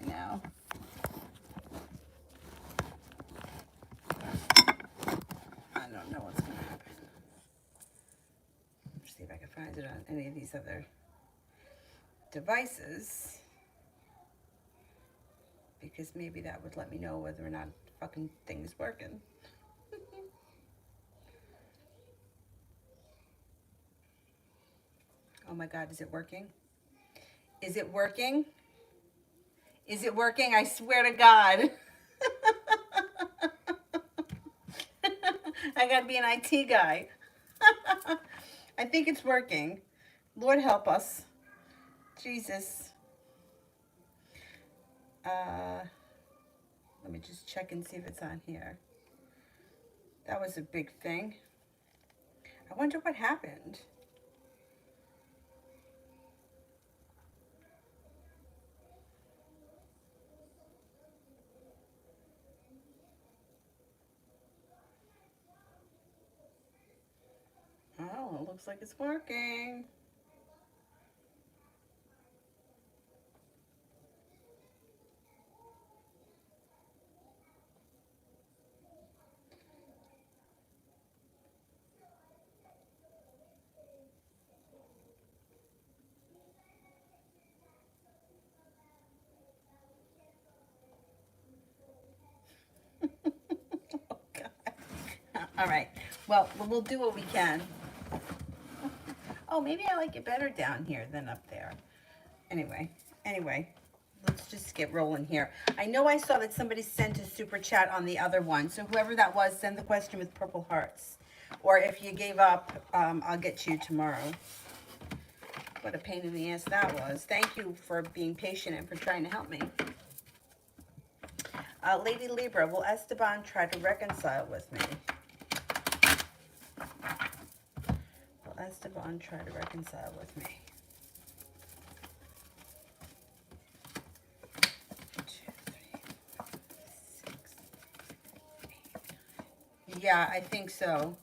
right now. I don't know what's going to happen. Let's see if I can find it on any of these other devices. Because maybe that would let me know whether or not the fucking thing is working. Oh my God, is it working? Is it working? Is it working? I swear to God. I gotta be an IT guy. I think it's working. Lord help us. Jesus. Let me just check and see if it's on here. That was a big thing. I wonder what happened. Oh, it looks like it's working. Oh, God. All right. Well, we'll do what we can. Oh, maybe I like it better down here than up there. Anyway, let's just get rolling here. I know I saw that somebody sent a super chat on the other one. So whoever that was, send the question with purple hearts. Or if you gave up, I'll get to you tomorrow. What a pain in the ass that was. Thank you for being patient and for trying to help me. Lady Libra, will Esteban try to reconcile with me? Will Esteban try to reconcile with me? 2, 3, 4, 6, 8, 9. Yeah, I think so.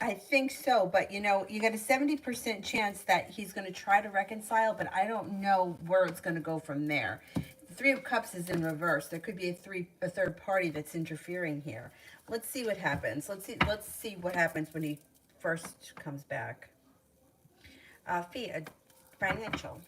I think so, but you know, you got a 70% chance that he's going to try to reconcile, but I don't know where it's going to go from there. The Three of Cups is in reverse. There could be a third party that's interfering here. Let's see what happens. Let's see what happens when he first comes back. Financial.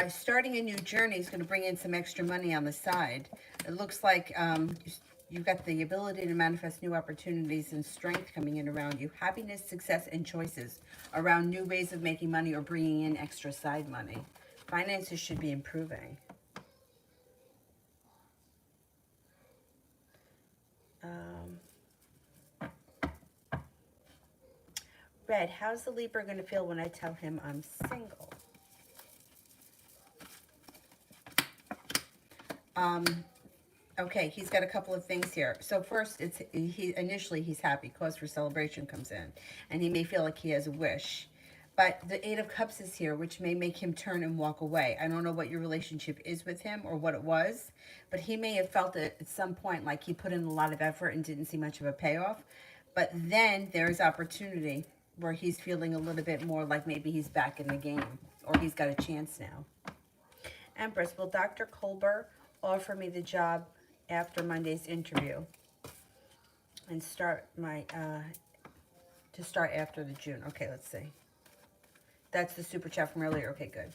Starting a new journey is going to bring in some extra money on the side. It looks like you've got the ability to manifest new opportunities and strength coming in around you. Happiness, success, and choices around new ways of making money or bringing in extra side money. Finances should be improving. Red, how's the Libra going to feel when I tell him I'm single? Okay, he's got a couple of things here. So first, initially he's happy. Cause for celebration comes in, and he may feel like he has a wish. But the Eight of Cups is here, which may make him turn and walk away. I don't know what your relationship is with him or what it was, but he may have felt it at some point like he put in a lot of effort and didn't see much of a payoff. But then there's opportunity where he's feeling a little bit more like maybe he's back in the game or he's got a chance now. Empress, will Dr. Colbert offer me the job after Monday's interview and start my to start after the June? Okay, let's see. That's the super chat from earlier. Okay, good.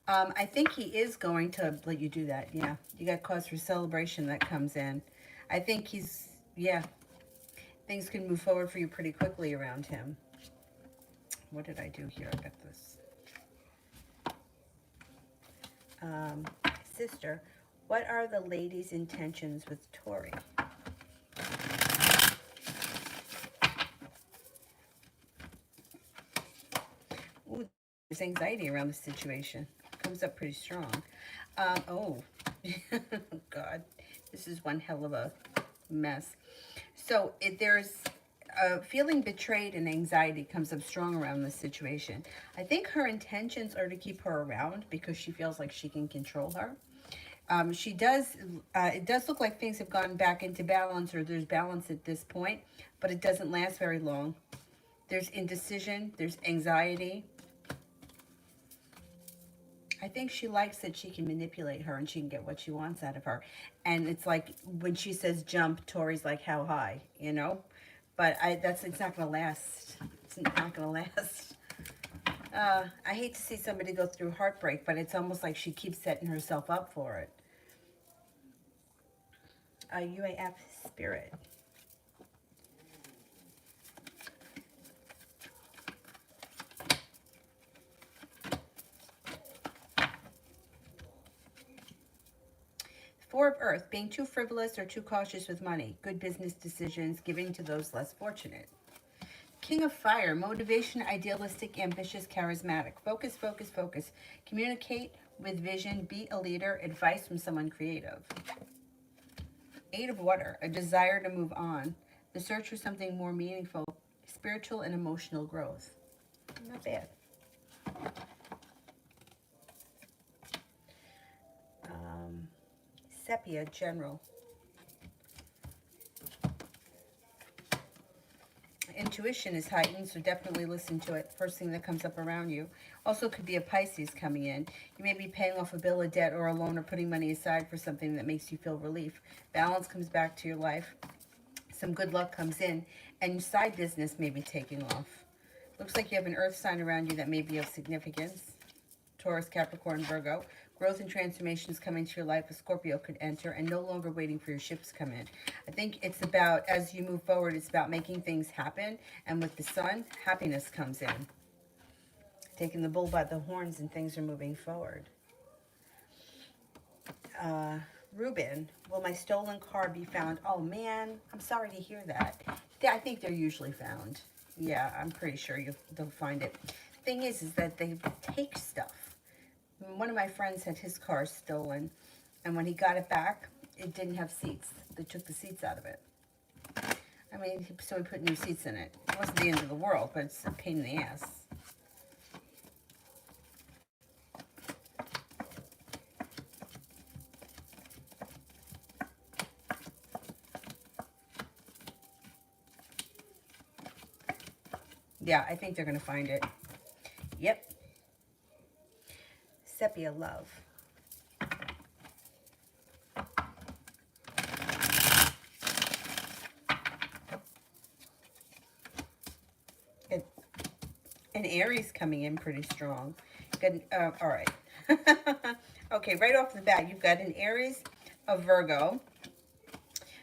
I think he is going to let you do that. Yeah, you got cause for celebration that comes in. I think he's, yeah, things can move forward for you pretty quickly around him. What did I do here? I got this. Sister, what are the ladies' intentions with Tori? Ooh, there's anxiety around the situation. Comes up pretty strong. Oh, God, this is one hell of a mess. So there's feeling betrayed and anxiety comes up strong around this situation. I think her intentions are to keep her around because she feels like she can control her. She does, it does look like things have gone back into balance, or there's balance at this point, but it doesn't last very long. There's indecision, there's anxiety. I think she likes that she can manipulate her and she can get what she wants out of her. And it's like when she says jump, Tori's like, how high, you know? But it's not going to last. It's not going to last. I hate to see somebody go through heartbreak, but it's almost like she keeps setting herself up for it. UAF spirit. Four of Earth, being too frivolous or too cautious with money. Good business decisions, giving to those less fortunate. King of Fire, motivation, idealistic, ambitious, charismatic. Focus, focus, focus. Communicate with vision, be a leader, advice from someone creative. Eight of Water, a desire to move on. The search for something more meaningful, spiritual and emotional growth. Not bad. Sepia, general. Intuition is heightened, so definitely listen to it. First thing that comes up around you. Also could be a Pisces coming in. You may be paying off a bill, a debt, or a loan, or putting money aside for something that makes you feel relief. Balance comes back to your life. Some good luck comes in, and your side business may be taking off. Looks like you have an earth sign around you that may be of significance. Taurus, Capricorn, Virgo. Growth and transformations come into your life. A Scorpio could enter, and no longer waiting for your ships to come in. I think it's about, as you move forward, it's about making things happen. And with the sun, happiness comes in. Taking the bull by the horns and things are moving forward. Ruben, will my stolen car be found? Oh man, I'm sorry to hear that. I think they're usually found. Yeah, I'm pretty sure they'll find it. Thing is that they take stuff. One of my friends had his car stolen, and when he got it back, it didn't have seats. They took the seats out of it. I mean, so he put new seats in it. It wasn't the end of the world, but it's a pain in the ass. Yeah, I think they're going to find it. Yep. Sepia, love. An Aries coming in pretty strong. Good. All right. Okay, right off the bat, you've got an Aries, a Virgo,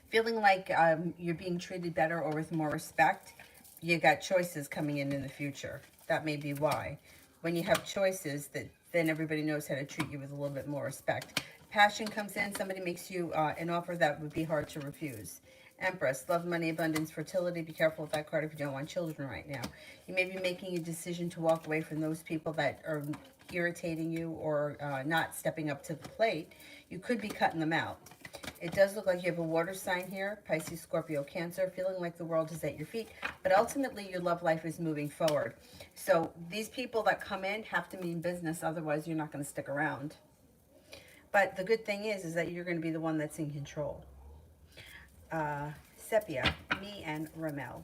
feeling like you're being treated better or with more respect. You got choices coming in the future. That may be why. When you have choices, then everybody knows how to treat you with a little bit more respect. Passion comes in. Somebody makes you an offer that would be hard to refuse. Empress, love, money, abundance, fertility. Be careful with that card if you don't want children right now. You may be making a decision to walk away from those people that are irritating you or not stepping up to the plate. You could be cutting them out. It does look like you have a water sign here, Pisces, Scorpio, Cancer, feeling like the world is at your feet, but ultimately your love life is moving forward. So these people that come in have to mean business, otherwise you're not going to stick around. But the good thing is that you're going to be the one that's in control. Sepia, me and Ramel.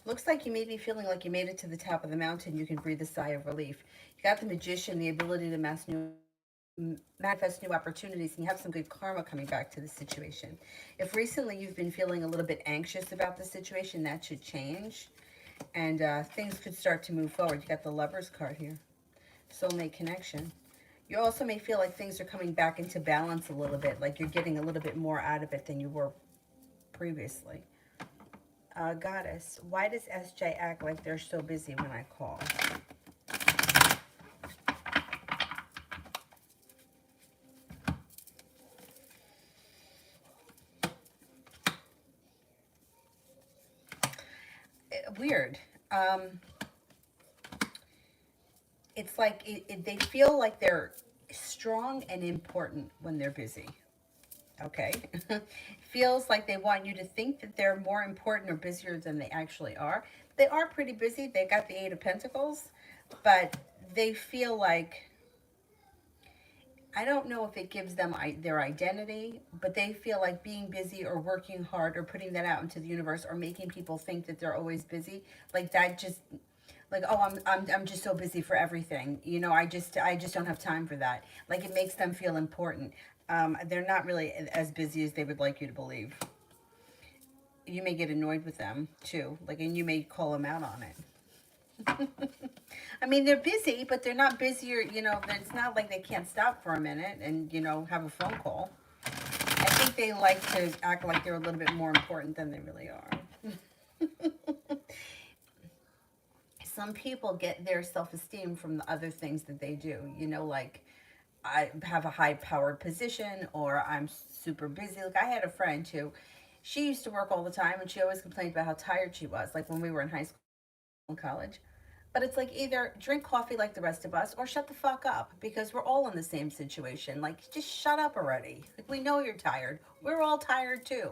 Looks like you may be feeling like you made it to the top of the mountain. You can breathe a sigh of relief. You got the Magician, the ability to manifest new opportunities, and you have some good karma coming back to the situation. If recently you've been feeling a little bit anxious about the situation, that should change, and things could start to move forward. You got the Lover's card here, soulmate connection. You also may feel like things are coming back into balance a little bit, like you're getting a little bit more out of it than you were previously. Goddess, why does SJ act like they're so busy when I call? weird. It's like they feel like they're strong and important when they're busy. Okay. Feels like they want you to think that they're more important or busier than they actually are. They are pretty busy. They got the Eight of Pentacles, but they feel like, I don't know if it gives them their identity, but they feel like being busy or working hard or putting that out into the universe or making people think that they're always busy, like that just, like, oh, I'm just so busy for everything, you know, I just don't have time for that. Like, it makes them feel important. They're not really as busy as they would like you to believe. You may get annoyed with them too, like, and you may call them out on it. I mean, they're busy, but they're not busier, you know, it's not like they can't stop for a minute and, you know, have a phone call. I think they like to act like they're a little bit more important than they really are. Some people get their self-esteem from the other things that they do, you know, like, I have a high powered position, or I'm super busy. Like, I had a friend who, she used to work all the time and she always complained about how tired she was, like when we were in high school and college. But it's like, either drink coffee like the rest of us or shut the fuck up, because we're all in the same situation. Like, just shut up already. Like, we know you're tired. We're all tired too.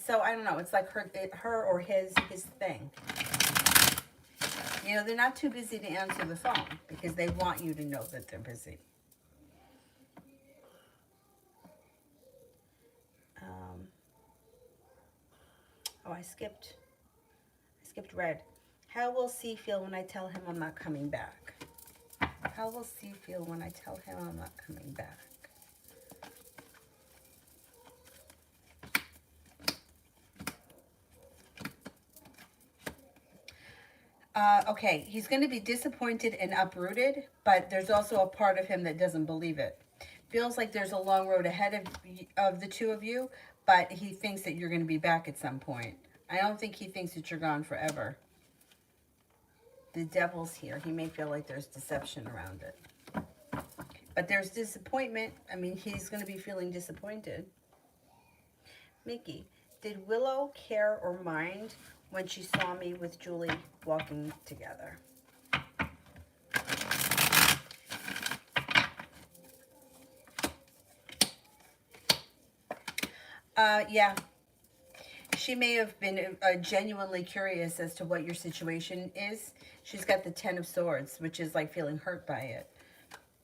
So I don't know. It's like her or his thing. You know, they're not too busy to answer the phone because they want you to know that they're busy. Um, oh, I skipped red. How will C feel when I tell him I'm not coming back? How will C feel when I tell him I'm not coming back? Okay, he's going to be disappointed and uprooted, but there's also a part of him that doesn't believe it. Feels like there's a long road ahead of the two of you, but he thinks that you're going to be back at some point. I don't think he thinks that you're gone forever. The devil's here. He may feel like there's deception around it. But there's disappointment. I mean, he's going to be feeling disappointed. Mickey, did Willow care or mind when she saw me with Julie walking together? Yeah. She may have been genuinely curious as to what your situation is. She's got the Ten of Swords, which is like feeling hurt by it.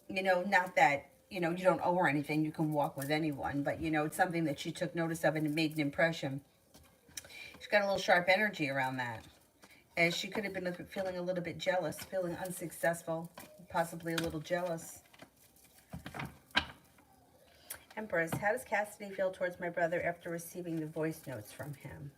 You know, not that, you know, you don't owe her anything. You can walk with anyone. But, you know, it's something that she took notice of and it made an impression. She's got a little sharp energy around that. As she could have been feeling a little bit jealous, feeling unsuccessful, possibly a little jealous. Empress, how does Cassidy feel towards my brother after receiving the voice notes from him?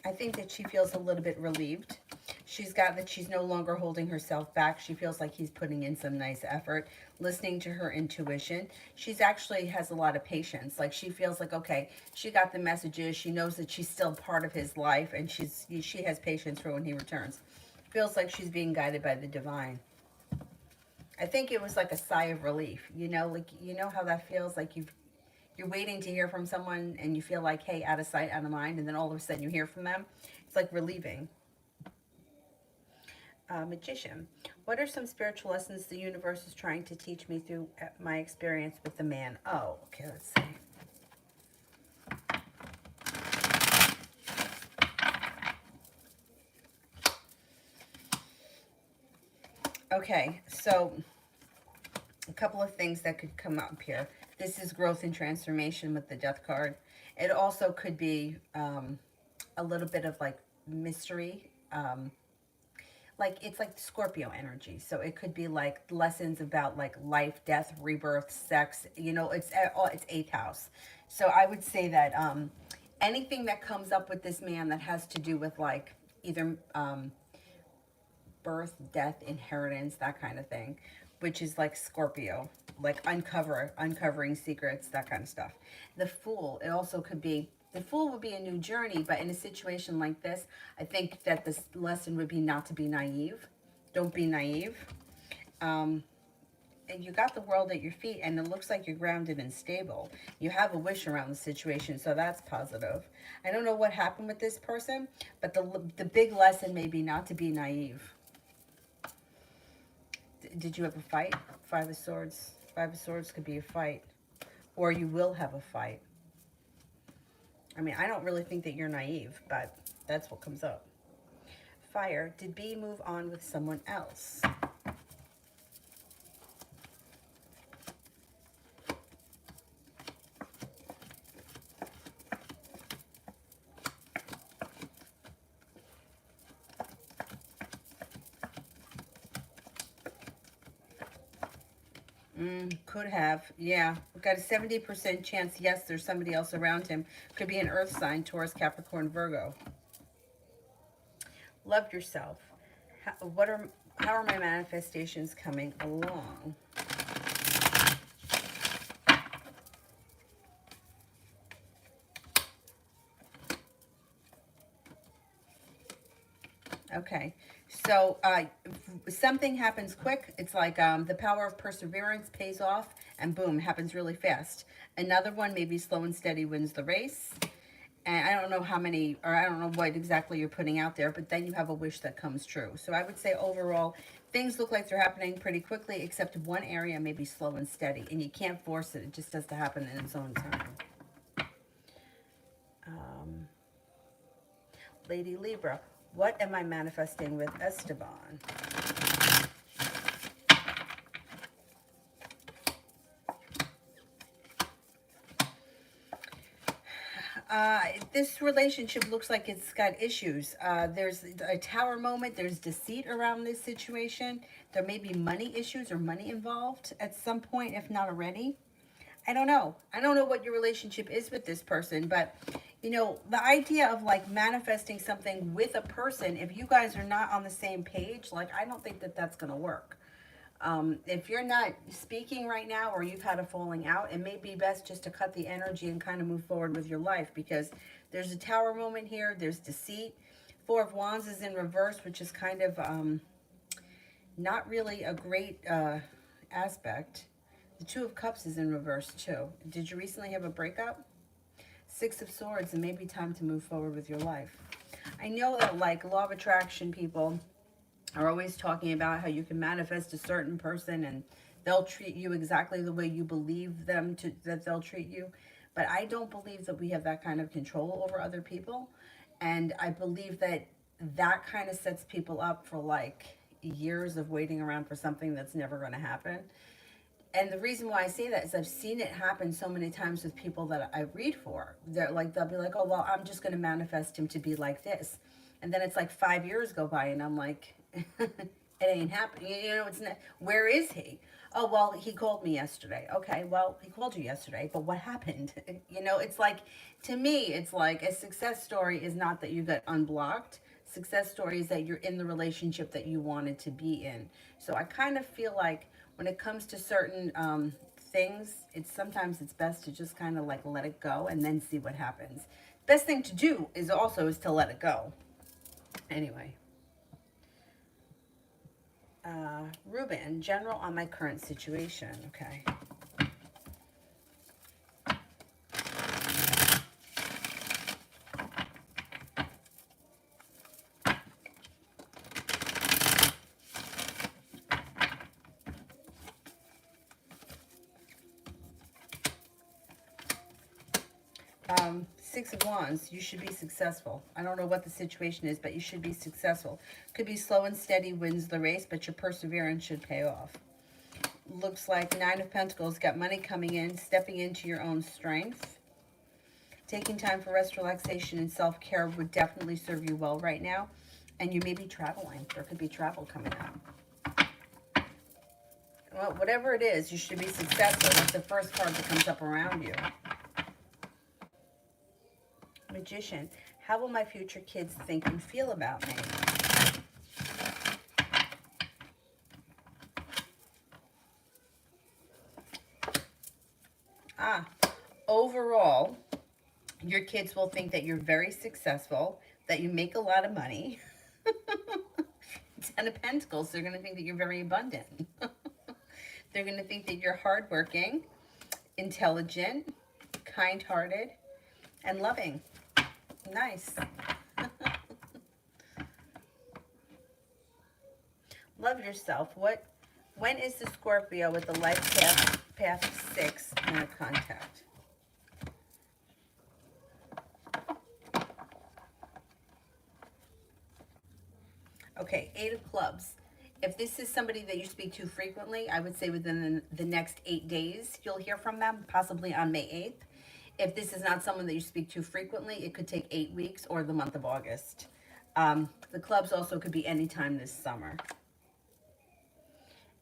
I think that she feels a little bit relieved. She's got that she's no longer holding herself back. She feels like he's putting in some nice effort, listening to her intuition. She's actually has a lot of patience. Like, she feels like, okay, she got the messages. She knows that she's still part of his life, and she has patience for when he returns. Feels like she's being guided by the divine. I think it was like a sigh of relief. You know, like, you know how that feels, like you're waiting to hear from someone and you feel like, hey, out of sight, out of mind, and then all of a sudden you hear from them. It's like relieving. Magician, what are some spiritual lessons the universe is trying to teach me through my experience with the man? Oh, okay, let's see. Okay, so a couple of things that could come up here. This is growth and transformation with the Death card. It also could be a little bit of like mystery. Like, it's like Scorpio energy. So it could be like lessons about like life, death, rebirth, sex. You know, it's eighth house. So I would say that anything that comes up with this man that has to do with like either birth, death, inheritance, that kind of thing, which is like Scorpio, like uncovering secrets, that kind of stuff. The Fool, it also could be, the Fool would be a new journey, but in a situation like this, I think that this lesson would be not to be naive. Don't be naive. and you got the world at your feet, and it looks like you're grounded and stable. You have a wish around the situation, so that's positive. I don't know what happened with this person, but the big lesson may be not to be naive. Did you have a fight? Five of Swords. Five of Swords could be a fight, or you will have a fight. I mean, I don't really think that you're naive, but that's what comes up. Fire. Did B move on with someone else? Could have. Yeah. We've got a 70% chance. Yes, there's somebody else around him. Could be an earth sign, Taurus, Capricorn, Virgo. Love yourself. How are my manifestations coming along? Okay, so something happens quick. It's like the power of perseverance pays off, and boom, happens really fast. Another one, maybe slow and steady wins the race. And I don't know how many, or I don't know what exactly you're putting out there, but then you have a wish that comes true. So I would say overall, things look like they're happening pretty quickly, except one area may be slow and steady, and you can't force it. It just has to happen in its own time. Lady Libra, what am I manifesting with Esteban? This relationship looks like it's got issues. There's a tower moment. There's deceit around this situation. There may be money issues or money involved at some point, if not already. I don't know. I don't know what your relationship is with this person, but you know, the idea of like manifesting something with a person, if you guys are not on the same page, like I don't think that that's going to work. If you're not speaking right now or you've had a falling out, it may be best just to cut the energy and kind of move forward with your life, because there's a tower moment here. There's deceit. Four of Wands is in reverse, which is kind of not really a great aspect. The Two of Cups is in reverse too. Did you recently have a breakup? Six of Swords, and maybe time to move forward with your life. I know that like law of attraction people are always talking about how you can manifest a certain person and they'll treat you exactly the way you believe them to, that they'll treat you. But I don't believe that we have that kind of control over other people. And I believe that that kind of sets people up for like years of waiting around for something that's never going to happen. And the reason why I say that is I've seen it happen so many times with people that I read for. They're like, they'll be like, oh, well, I'm just going to manifest him to be like this. And then it's like 5 years go by and I'm like, it ain't happening. You know, it's not, where is he? Oh, well, he called me yesterday. Okay, well, he called you yesterday, but what happened? You know, it's like, to me, it's like a success story is not that you got unblocked. Success story is that you're in the relationship that you wanted to be in. So I kind of feel like when it comes to certain things, sometimes it's best to just kind of like let it go and then see what happens. Best thing to do is to let it go. Anyway. Ruben, general on my current situation. Okay. Six of Wands, you should be successful. I don't know what the situation is, but you should be successful. Could be slow and steady wins the race, but your perseverance should pay off. Looks like Nine of Pentacles, got money coming in, stepping into your own strength. Taking time for rest, relaxation, and self-care would definitely serve you well right now. And you may be traveling. There could be travel coming up. Well, whatever it is, you should be successful. That's the first card that comes up around you. Magician, how will my future kids think and feel about me? Overall, your kids will think that you're very successful, that you make a lot of money. Ten of Pentacles, they're going to think that you're very abundant. They're going to think that you're hardworking, intelligent, kind-hearted, and loving. Nice. Love yourself. When is the Scorpio with the life path 6 in a contact? Okay, 8 of clubs. If this is somebody that you speak to frequently, I would say within the next 8 days, you'll hear from them, possibly on May 8th. If this is not someone that you speak to frequently, it could take 8 weeks or the month of August. The clubs also could be any time this summer.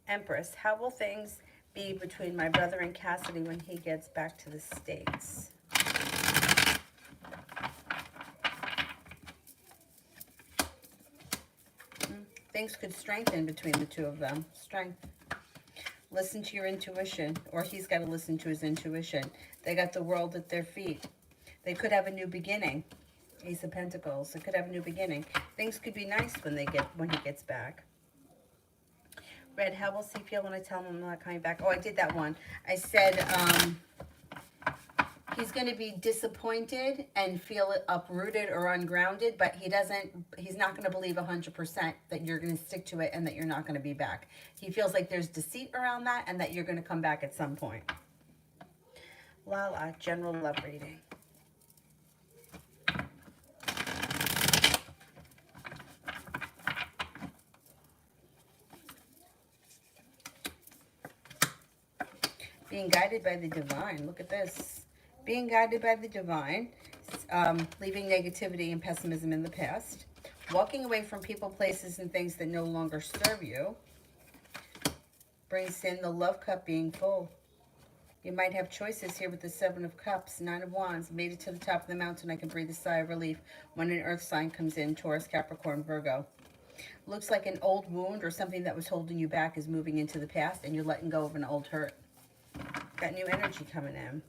Empress, how will things be between my brother and Cassidy when he gets back to the States? Things could strengthen between the two of them. Strength. Listen to your intuition, or he's got to listen to his intuition. They got the world at their feet. They could have a new beginning. Ace of Pentacles. They could have a new beginning. Things could be nice when he gets back. Red, how will he feel when I tell him I'm not coming back? Oh, I did that one. I said he's going to be disappointed and feel uprooted or ungrounded, but he's not going to believe 100% that you're going to stick to it and that you're not going to be back. He feels like there's deceit around that and that you're going to come back at some point. Lala, general love reading. Being guided by the divine. Look at this. Being guided by the divine. Leaving negativity and pessimism in the past. Walking away from people, places, and things that no longer serve you. Brings in the love cup being full. You might have choices here with the 7 of Cups, 9 of Wands. Made it to the top of the mountain. I can breathe a sigh of relief when an earth sign comes in. Taurus, Capricorn, Virgo. Looks like an old wound or something that was holding you back is moving into the past and you're letting go of an old hurt. Got new energy coming in.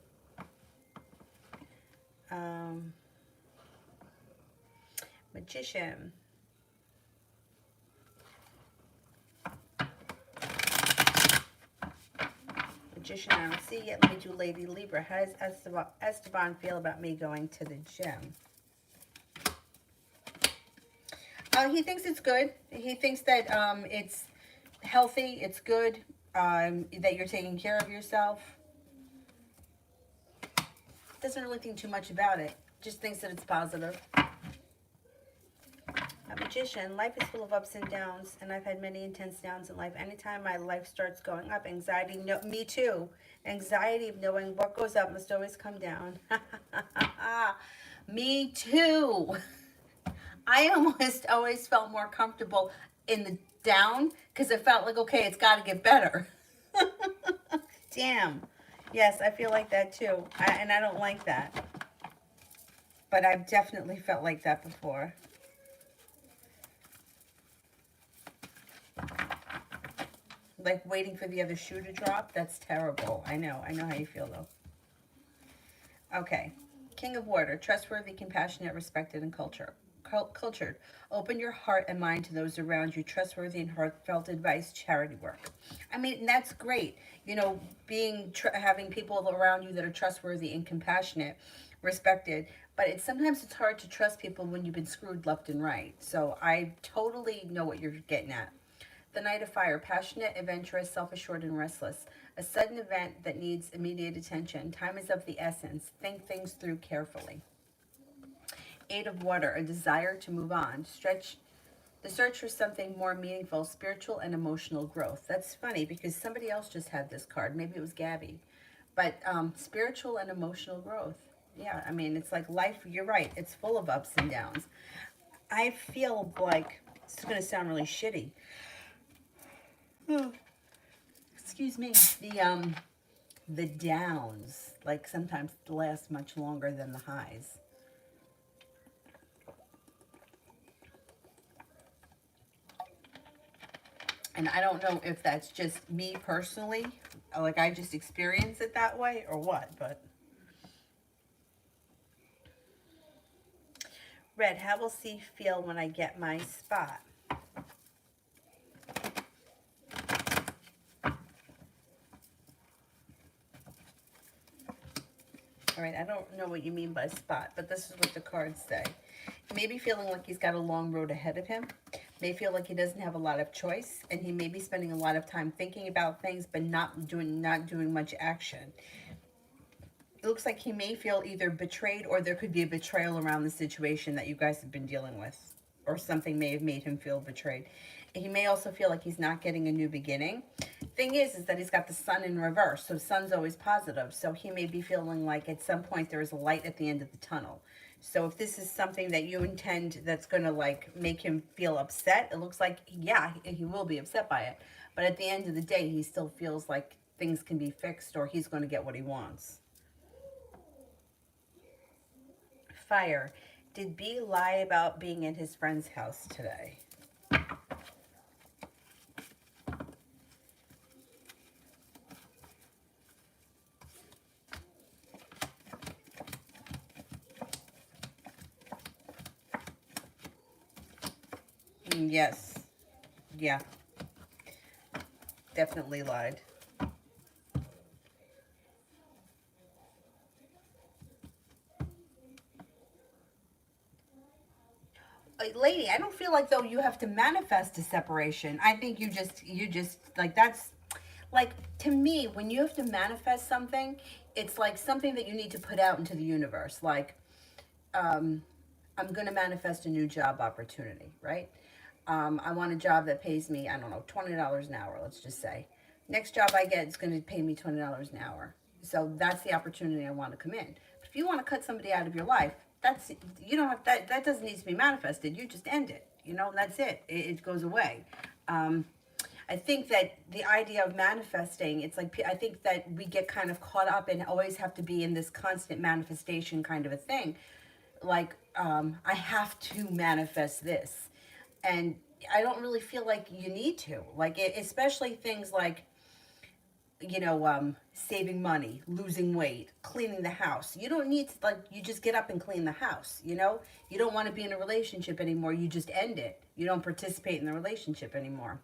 Magician. Magician, I don't see yet. Let me do Lady Libra. How does Esteban feel about me going to the gym? He thinks it's good. He thinks that it's healthy, it's good, that you're taking care of yourself. Doesn't really think too much about it. Just thinks that it's positive. A Magician, life is full of ups and downs, and I've had many intense downs in life. Anytime my life starts going up, anxiety, me too. Anxiety of knowing what goes up must always come down. Me too. I almost always felt more comfortable in the down because it felt like, okay, it's got to get better. Damn. Yes, I feel like that too. And I don't like that. But I've definitely felt like that before. Like waiting for the other shoe to drop. That's terrible. I know how you feel though. Okay. King of Water. Trustworthy, compassionate, respected, and cultured. Open your heart and mind to those around you. Trustworthy and heartfelt advice, charity work. I mean, that's great. You know, having people around you that are trustworthy and compassionate, respected. But sometimes it's hard to trust people when you've been screwed left and right. So I totally know what you're getting at. The Knight of Fire, passionate, adventurous, self-assured, and restless. A sudden event that needs immediate attention. Time is of the essence. Think things through carefully. 8 of Water, a desire to move on. The search for something more meaningful, spiritual and emotional growth. That's funny because somebody else just had this card. Maybe it was Gabby. But spiritual and emotional growth. Yeah, I mean, it's like life, you're right. It's full of ups and downs. I feel like, it's going to sound really shitty. Excuse me. The downs, like sometimes last much longer than the highs. And I don't know if that's just me personally, like I just experience it that way or what, but. Red, how will C feel when I get my spot? All right, I don't know what you mean by spot, but this is what the cards say. He may be feeling like he's got a long road ahead of him. May feel like he doesn't have a lot of choice, and he may be spending a lot of time thinking about things, but not doing much action. It looks like he may feel either betrayed, or there could be a betrayal around the situation that you guys have been dealing with, or something may have made him feel betrayed. He may also feel like he's not getting a new beginning. Thing is that he's got the sun in reverse, so sun's always positive. So he may be feeling like at some point there is a light at the end of the tunnel. So if this is something that you intend that's going to like make him feel upset, it looks like, yeah, he will be upset by it. But at the end of the day, he still feels like things can be fixed, or he's going to get what he wants. Fire. Did B lie about being in his friend's house today? Yes. Yeah. Definitely lied. Lady, I don't feel like though you have to manifest a separation. I think you just like that's like, to me, when you have to manifest something, it's like something that you need to put out into the universe. Like, um, I'm going to manifest a new job opportunity, right? I want a job that pays me, I don't know, $20 an hour, let's just say. Next job I get is going to pay me $20 an hour. So that's the opportunity I want to come in. But if you want to cut somebody out of your life, that's, you don't have that doesn't need to be manifested. You just end it. That's it. It goes away. Um, I think that the idea of manifesting, it's like, I think that we get kind of caught up and always have to be in this constant manifestation kind of a thing. Like, I have to manifest this. And I don't really feel like you need to. Like, especially things like, saving money, losing weight, cleaning the house. You don't need to, like, you just get up and clean the house. You don't want to be in a relationship anymore. You just end it. You don't participate in the relationship anymore.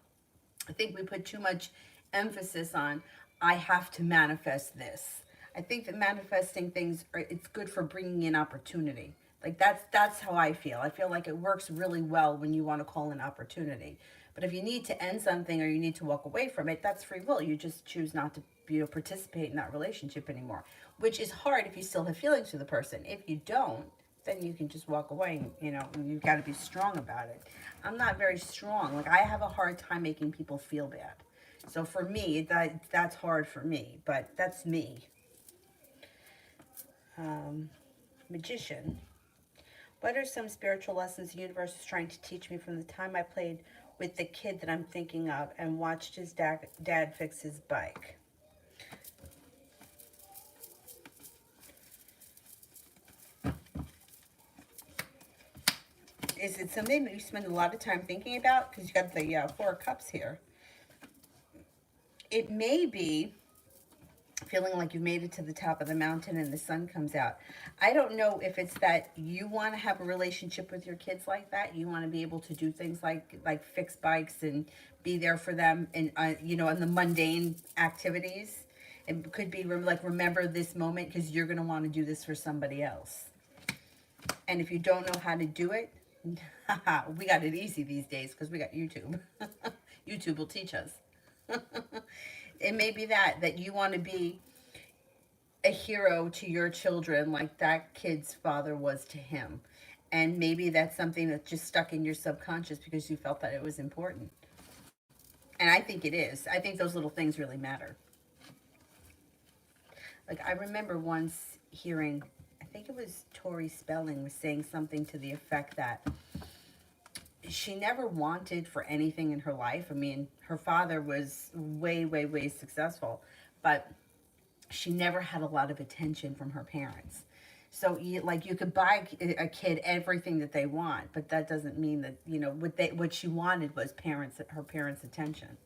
I think we put too much emphasis on, I have to manifest this. I think that manifesting things, it's good for bringing in opportunity. Like, that's how I feel. I feel like it works really well when you want to call in opportunity. But if you need to end something, or you need to walk away from it, that's free will. You just choose not to participate in that relationship anymore, which is hard if you still have feelings for the person. If you don't, then you can just walk away, and you've got to be strong about it. I'm not very strong. Like, I have a hard time making people feel bad. So for me, that's hard for me, but that's me. Magician. What are some spiritual lessons the universe is trying to teach me from the time I played with the kid that I'm thinking of and watched his dad fix his bike? Is it something that you spend a lot of time thinking about? Because you got the Four of Cups here. It may be feeling like you've made it to the top of the mountain and the sun comes out. I don't know if it's that you want to have a relationship with your kids like that. You want to be able to do things like fix bikes and be there for them, and in the mundane activities. It could be like, remember this moment because you're going to want to do this for somebody else. And if you don't know how to do it, we got it easy these days because we got YouTube. YouTube will teach us. It may be that you want to be a hero to your children like that kid's father was to him. And maybe that's something that just stuck in your subconscious because you felt that it was important. And I think it is. I think those little things really matter. Like, I remember once hearing, I think it was Tori Spelling was saying something to the effect that she never wanted for anything in her life. I mean, her father was way, way, way successful, but she never had a lot of attention from her parents. So, you could buy a kid everything that they want, but that doesn't mean that, what she wanted was her parents' attention.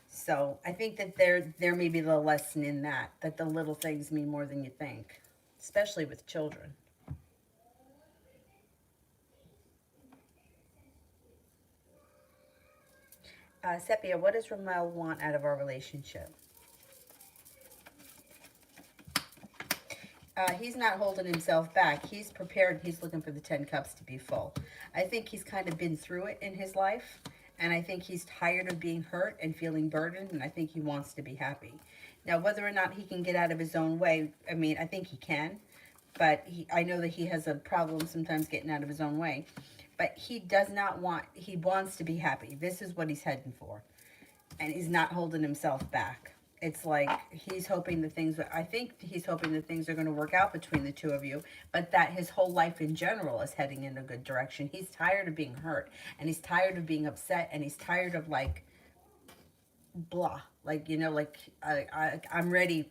So I think that there may be the lesson in that the little things mean more than you think, especially with children. Sepia, what does Ramel want out of our relationship? He's not holding himself back. He's prepared. He's looking for the 10 cups to be full. I think he's kind of been through it in his life. And I think he's tired of being hurt and feeling burdened. And I think he wants to be happy. Now, whether or not he can get out of his own way, I mean, I think he can. But I know that he has a problem sometimes getting out of his own way. But he does not want, he wants to be happy. This is what he's heading for. And he's not holding himself back. It's like he's hoping that things, I think he's hoping that things are going to work out between the two of you, but that his whole life in general is heading in a good direction. He's tired of being hurt, and he's tired of being upset, and he's tired of like, blah. Like, you know, like, I'm ready.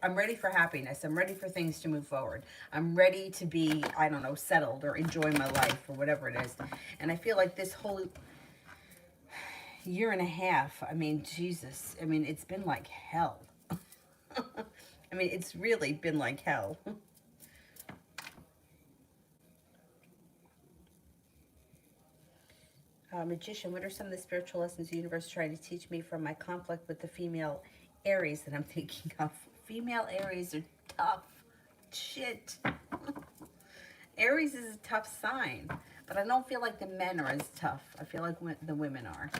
I'm ready for happiness. I'm ready for things to move forward. I'm ready to be, I don't know, settled or enjoy my life or whatever it is. And I feel like this whole year and a half, I mean, Jesus, I mean, it's been like hell. I mean, it's really been like hell. Magician, what are some of the spiritual lessons the universe is trying to teach me from my conflict with the female Aries that I'm thinking of? Female Aries are tough. Shit. Aries is a tough sign, but I don't feel like the men are as tough. I feel like the women are.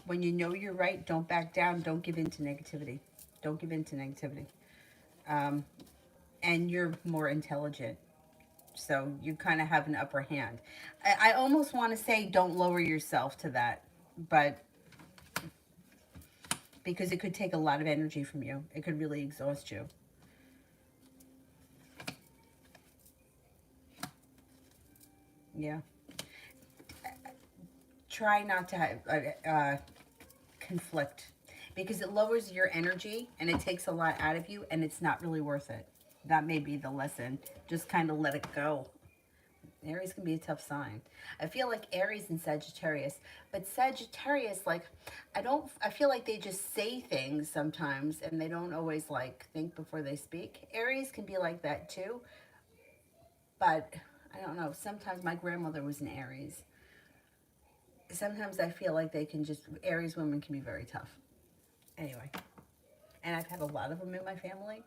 When you know you're right, don't back down. Don't give in to negativity. Don't give in to negativity. And you're more intelligent. So you kind of have an upper hand. I almost want to say don't lower yourself to that. But because it could take a lot of energy from you. It could really exhaust you. Yeah. Try not to have conflict, because it lowers your energy and it takes a lot out of you, and it's not really worth it. That may be the lesson. Just kind of let it go. Aries can be a tough sign. I feel like Aries and Sagittarius, but Sagittarius, like, I feel like they just say things sometimes and they don't always like think before they speak. Aries can be like that too, but I don't know. Sometimes my grandmother was an Aries. Sometimes I feel like they can just, Aries women can be very tough. Anyway, and I've had a lot of them in my family.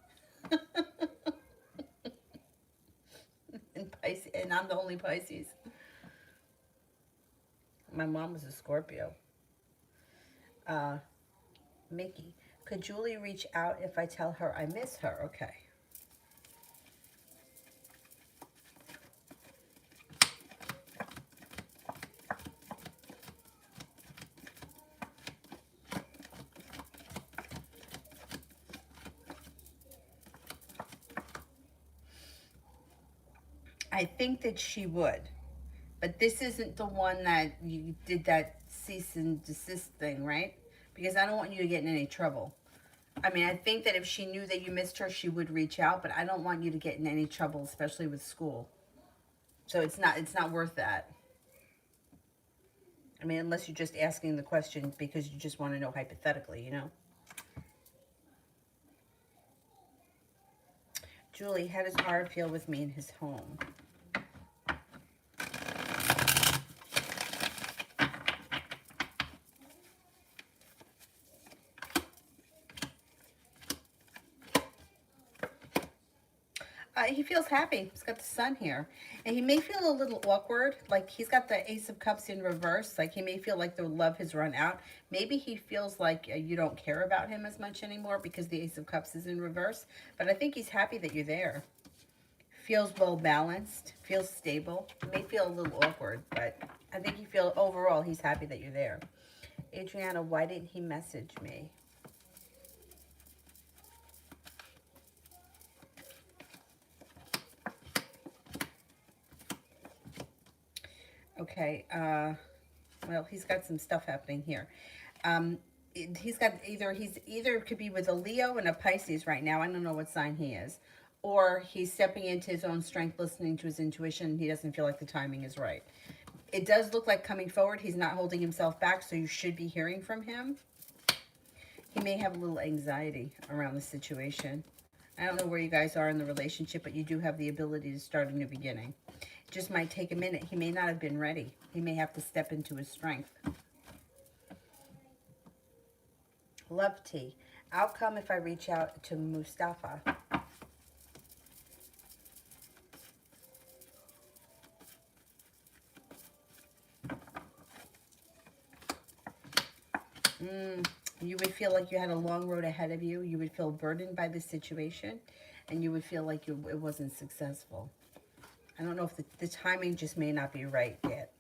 And Pisces, and I'm the only Pisces. My mom was a Scorpio. Mickey, could Julie reach out if I tell her I miss her? Okay. I think that she would. But this isn't the one that you did that cease and desist thing, right? Because I don't want you to get in any trouble. I mean, I think that if she knew that you missed her, she would reach out, but I don't want you to get in any trouble, especially with school. So it's not worth that. I mean, unless you're just asking the question because you just want to know hypothetically, you know? Julie, how does Art feel with me in his home? He feels happy. He's got the sun here. And he may feel a little awkward. Like, he's got the Ace of Cups in reverse. Like, he may feel like the love has run out. Maybe he feels like you don't care about him as much anymore because the Ace of Cups is in reverse. But I think he's happy that you're there. Feels well balanced. Feels stable. It may feel a little awkward, but I think overall, he's happy that you're there. Adriana, why didn't he message me? Okay, well, he's got some stuff happening here. He's either could be with a Leo and a Pisces right now. I don't know what sign he is. Or he's stepping into his own strength, listening to his intuition. He doesn't feel like the timing is right. It does look like coming forward. He's not holding himself back, so you should be hearing from him. He may have a little anxiety around the situation. I don't know where you guys are in the relationship, but you do have the ability to start a new beginning. Just might take a minute. He may not have been ready. He may have to step into his strength. Love tea. Outcome if I reach out to Mustafa. You would feel like you had a long road ahead of you. You would feel burdened by the situation, and you would feel like it wasn't successful. I don't know if the timing just may not be right yet.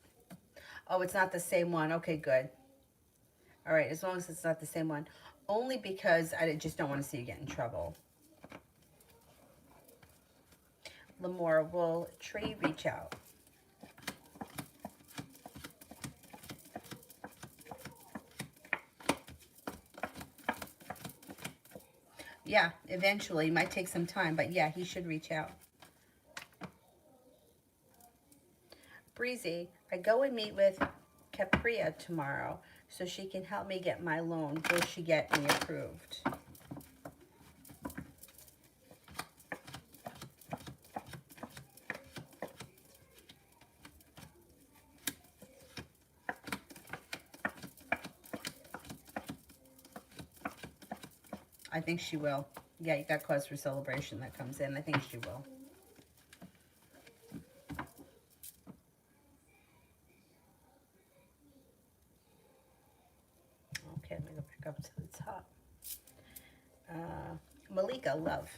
Oh, it's not the same one. Okay, good. All right, as long as it's not the same one. Only because I just don't want to see you get in trouble. Lamora, will Tree reach out? Yeah, eventually. It might take some time, but yeah, he should reach out. Breezy, I go and meet with Capria tomorrow so she can help me get my loan. Will she get me approved? I think she will. Yeah, you got cause for celebration that comes in. I think she will. Okay, let me go back up to the top. Malika, love.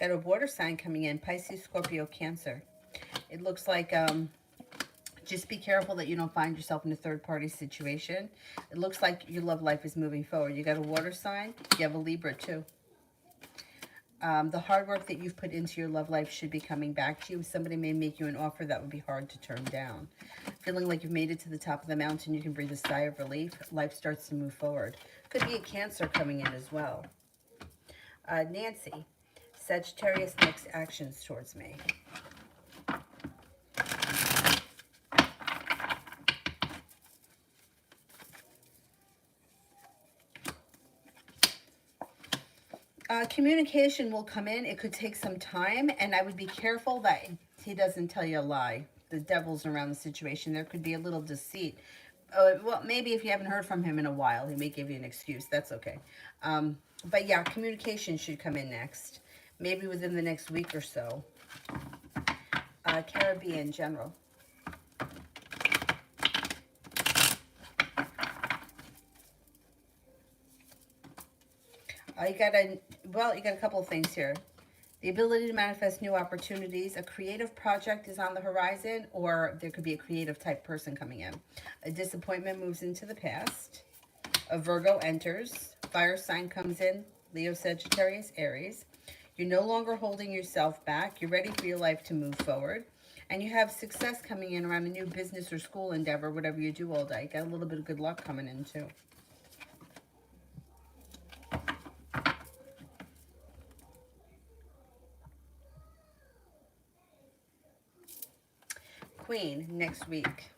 Got a water sign coming in. Pisces, Scorpio, Cancer. It looks like just be careful that you don't find yourself in a third-party situation. It looks like your love life is moving forward. You got a water sign. You have a Libra, too. The hard work that you've put into your love life should be coming back to you. Somebody may make you an offer that would be hard to turn down. Feeling like you've made it to the top of the mountain, you can breathe a sigh of relief. Life starts to move forward. Could be a Cancer coming in as well. Nancy, Sagittarius, next actions towards me. Communication will come in. It could take some time, and I would be careful that he doesn't tell you a lie. The devil's around the situation. There could be a little deceit. Well, maybe if you haven't heard from him in a while, he may give you an excuse. That's okay. But yeah, communication should come in next. Maybe within the next week or so. Caribbean general. You got a couple of things here. The ability to manifest new opportunities. A creative project is on the horizon, or there could be a creative type person coming in. A disappointment moves into the past. A Virgo enters. Fire sign comes in. Leo, Sagittarius, Aries. You're no longer holding yourself back. You're ready for your life to move forward. And you have success coming in around a new business or school endeavor, whatever you do all day. Got a little bit of good luck coming in too. Queen, next week.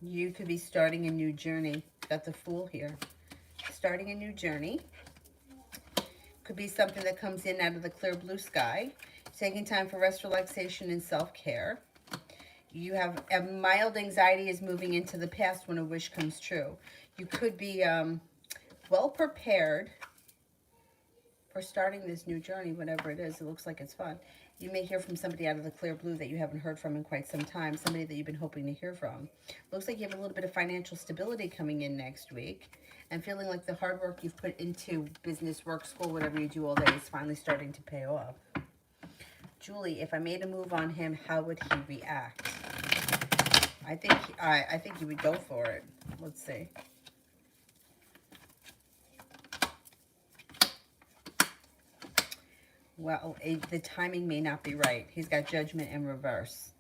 You could be starting a new journey. Got the Fool here. Starting a new journey. Could be something that comes in out of the clear blue sky. Taking time for rest, relaxation, and self-care. You have a mild anxiety is moving into the past when a wish comes true. You could be well prepared for starting this new journey, whatever it is. It looks like it's fun. You may hear from somebody out of the clear blue that you haven't heard from in quite some time, somebody that you've been hoping to hear from. Looks like you have a little bit of financial stability coming in next week, and feeling like the hard work you've put into business, work, school, whatever you do all day is finally starting to pay off. Julie, if I made a move on him, how would he react? I think he would go for it. Let's see. Well, the timing may not be right. He's got Judgment in reverse.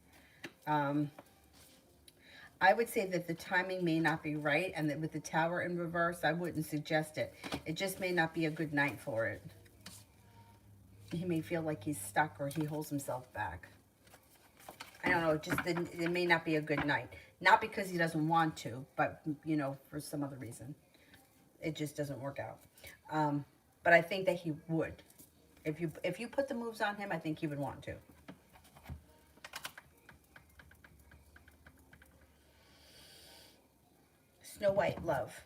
I would say that the timing may not be right, and that with the Tower in reverse, I wouldn't suggest it. It just may not be a good night for it. He may feel like he's stuck or he holds himself back. I don't know, just it may not be a good night. Not because he doesn't want to, but, you know, for some other reason. It just doesn't work out. But I think that he would. If you put the moves on him, I think he would want to. Snow White love.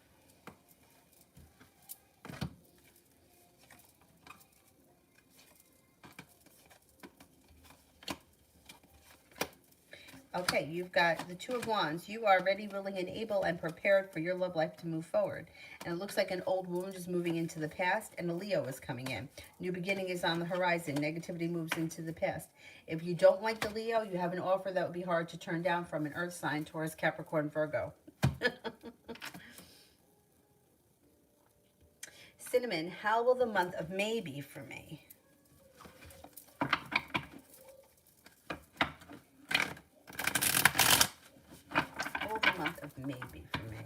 Okay, you've got the Two of Wands. You are ready, willing, and able and prepared for your love life to move forward. And it looks like an old wound is moving into the past and a Leo is coming in. New beginning is on the horizon. Negativity moves into the past. If you don't like the Leo, you have an offer that would be hard to turn down from an earth sign, Taurus, Capricorn, Virgo. Cinnamon, how will the month of May be for me? How will the month of May be for me?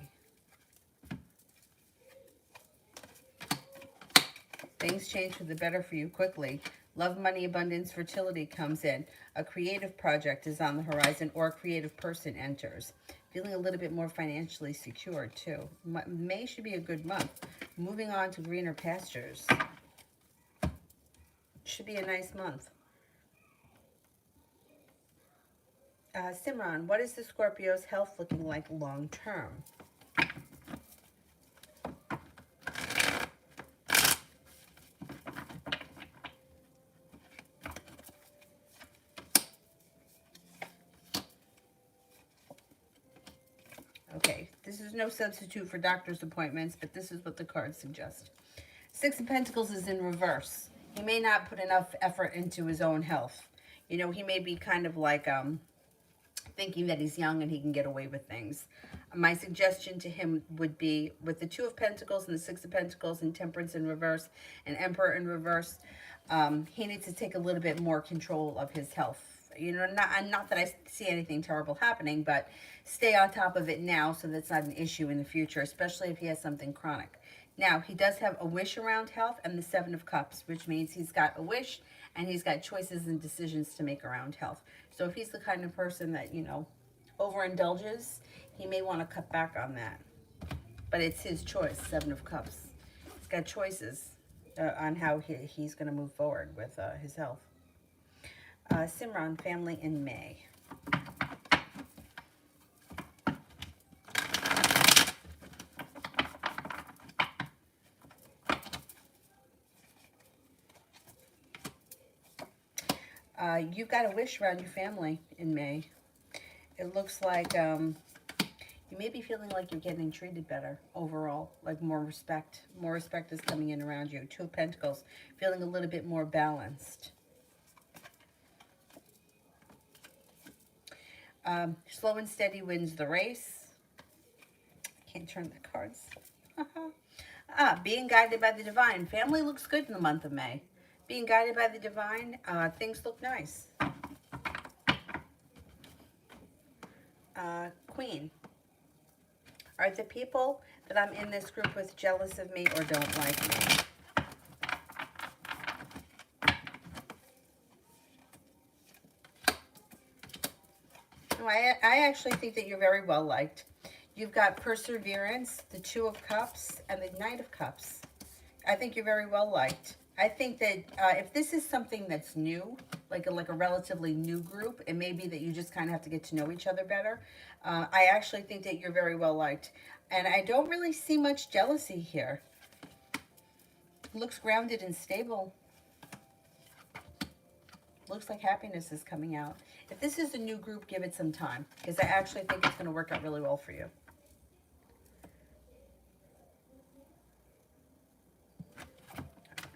Things change for the better for you quickly. Love, money, abundance, fertility comes in. A creative project is on the horizon or a creative person enters. Feeling a little bit more financially secure too. May should be a good month. Moving on to greener pastures. Should be a nice month. Simran, what is the Scorpio's health looking like long term? Okay, this is no substitute for doctor's appointments, but this is what the cards suggest. Six of Pentacles is in reverse. He may not put enough effort into his own health. You know, he may be kind of like thinking that he's young and he can get away with things. My suggestion to him would be, with the Two of Pentacles and the Six of Pentacles and Temperance in reverse and Emperor in reverse, he needs to take a little bit more control of his health. You know, not that I see anything terrible happening, but stay on top of it now so that's not an issue in the future, especially if he has something chronic. Now, he does have a wish around health and the Seven of Cups, which means he's got a wish and he's got choices and decisions to make around health. So if he's the kind of person that, you know, overindulges, he may want to cut back on that. But it's his choice, Seven of Cups. He's got choices on how he's going to move forward with his health. Simran, family in May. You've got a wish around your family in May. It looks like you may be feeling like you're getting treated better overall, like more respect. More respect is coming in around you. Two of Pentacles, feeling a little bit more balanced. Slow and steady wins the race. Can't turn the cards. Being guided by the divine. Family looks good in the month of May. Being guided by the divine, things look nice. Queen. Are the people that I'm in this group with jealous of me or don't like me? No, I actually think that you're very well liked. You've got perseverance, the Two of Cups, and the Knight of Cups. I think you're very well liked. I think that if this is something that's new, like a relatively new group, it may be that you just kind of have to get to know each other better. I actually think that you're very well liked. And I don't really see much jealousy here. Looks grounded and stable. Looks like happiness is coming out. If this is a new group, give it some time, because I actually think it's going to work out really well for you.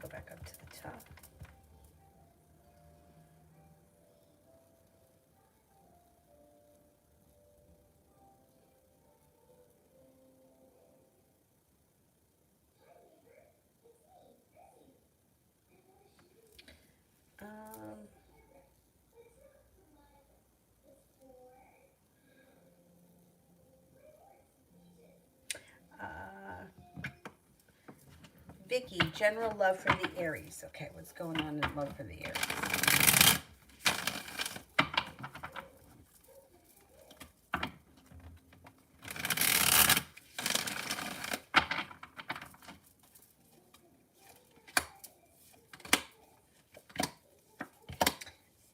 Go back up to the top. Vicky, general love for the Aries. Okay, what's going on in love for the Aries?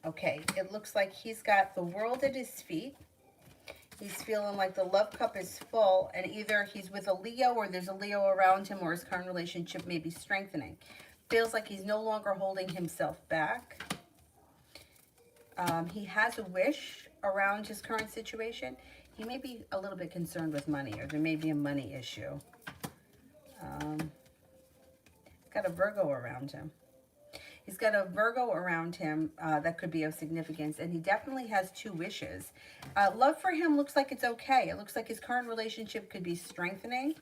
Okay, it looks like he's got the world at his feet. He's feeling like the love cup is full, and either he's with a Leo or there's a Leo around him, or his current relationship may be strengthening. Feels like he's no longer holding himself back. He has a wish around his current situation. He may be a little bit concerned with money, or there may be a money issue. He's got a Virgo around him. He's got a Virgo around him that could be of significance, and he definitely has two wishes. Love for him looks like it's okay. It looks like his current relationship could be strengthening,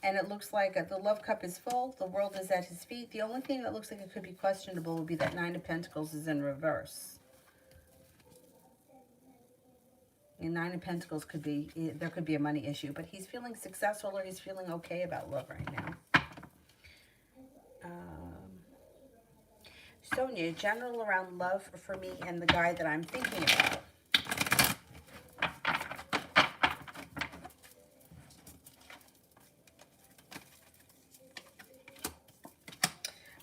and it looks like the love cup is full. The world is at his feet. The only thing that looks like it could be questionable would be that Nine of Pentacles is in reverse. And Nine of Pentacles could be, there could be a money issue, but he's feeling successful, or he's feeling okay about love right now. Sonia, general around love for me and the guy that I'm thinking about.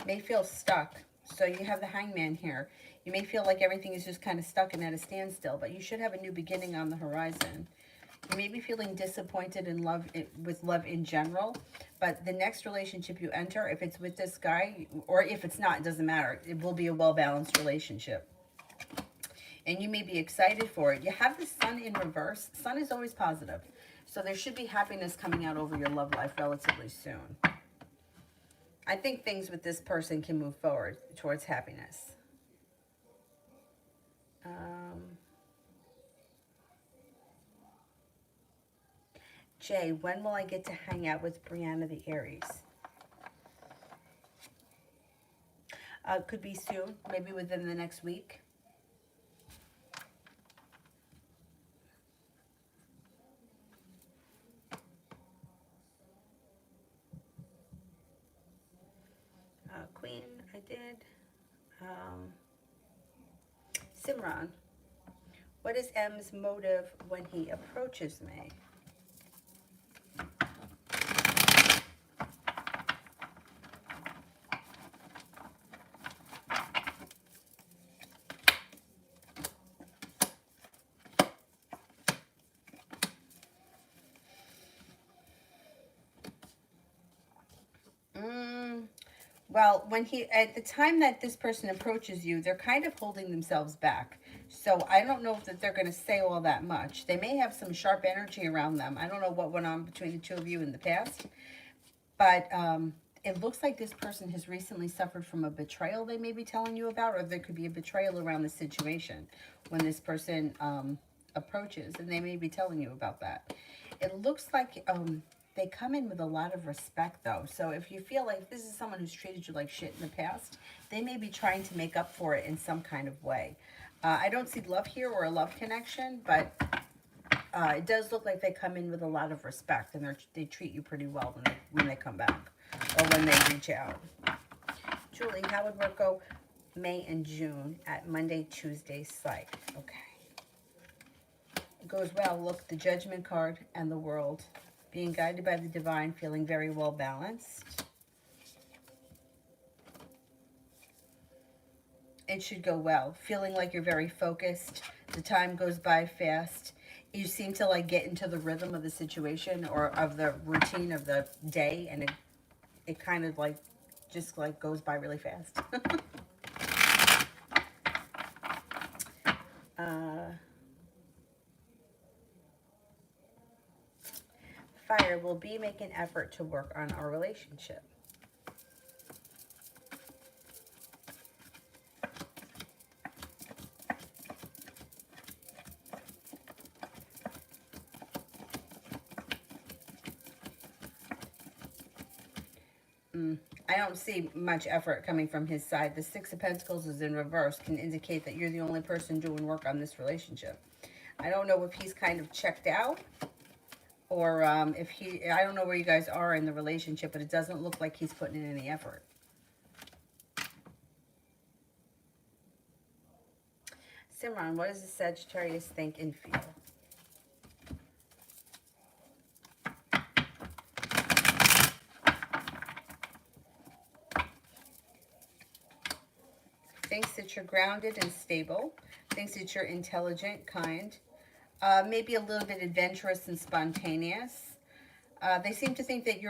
May feel stuck. So you have the Hangman here. You may feel like everything is just kind of stuck and at a standstill, but you should have a new beginning on the horizon. You may be feeling disappointed in love, with love in general, but the next relationship you enter, if it's with this guy, or if it's not, it doesn't matter. It will be a well-balanced relationship. And you may be excited for it. You have the Sun in reverse. Sun is always positive. So there should be happiness coming out over your love life relatively soon. I think things with this person can move forward towards happiness. Jay, when will I get to hang out with Brianna the Aries? Could be soon, maybe within the next week. Queen, I did. Simran, what is M's motive when he approaches me? Well, at the time that this person approaches you, they're kind of holding themselves back. So I don't know if that they're going to say all that much. They may have some sharp energy around them. I don't know what went on between the two of you in the past. But it looks like this person has recently suffered from a betrayal they may be telling you about, or there could be a betrayal around the situation when this person approaches, and they may be telling you about that. It looks like they come in with a lot of respect, though. So if you feel like this is someone who's treated you like shit in the past, they may be trying to make up for it in some kind of way. I don't see love here or a love connection, but it does look like they come in with a lot of respect, and they treat you pretty well when they come back or when they reach out. Julie, how would work go May and June at Monday, Tuesday psych? Okay. It goes well. Look, the Judgment card and the World. Being guided by the divine, feeling very well balanced. It should go well. Feeling like you're very focused. The time goes by fast. You seem to like get into the rhythm of the situation or of the routine of the day, and it kind of like just like goes by really fast. Fire will be making effort to work on our relationship. I don't see much effort coming from his side. The Six of Pentacles is in reverse, can indicate that you're the only person doing work on this relationship. I don't know if he's kind of checked out Or if he, I don't know where you guys are in the relationship, but it doesn't look like he's putting in any effort. Simran, what does the Sagittarius think and feel? Thinks that you're grounded and stable. Thinks that you're intelligent, kind. Maybe a little bit adventurous and spontaneous. They seem to think that you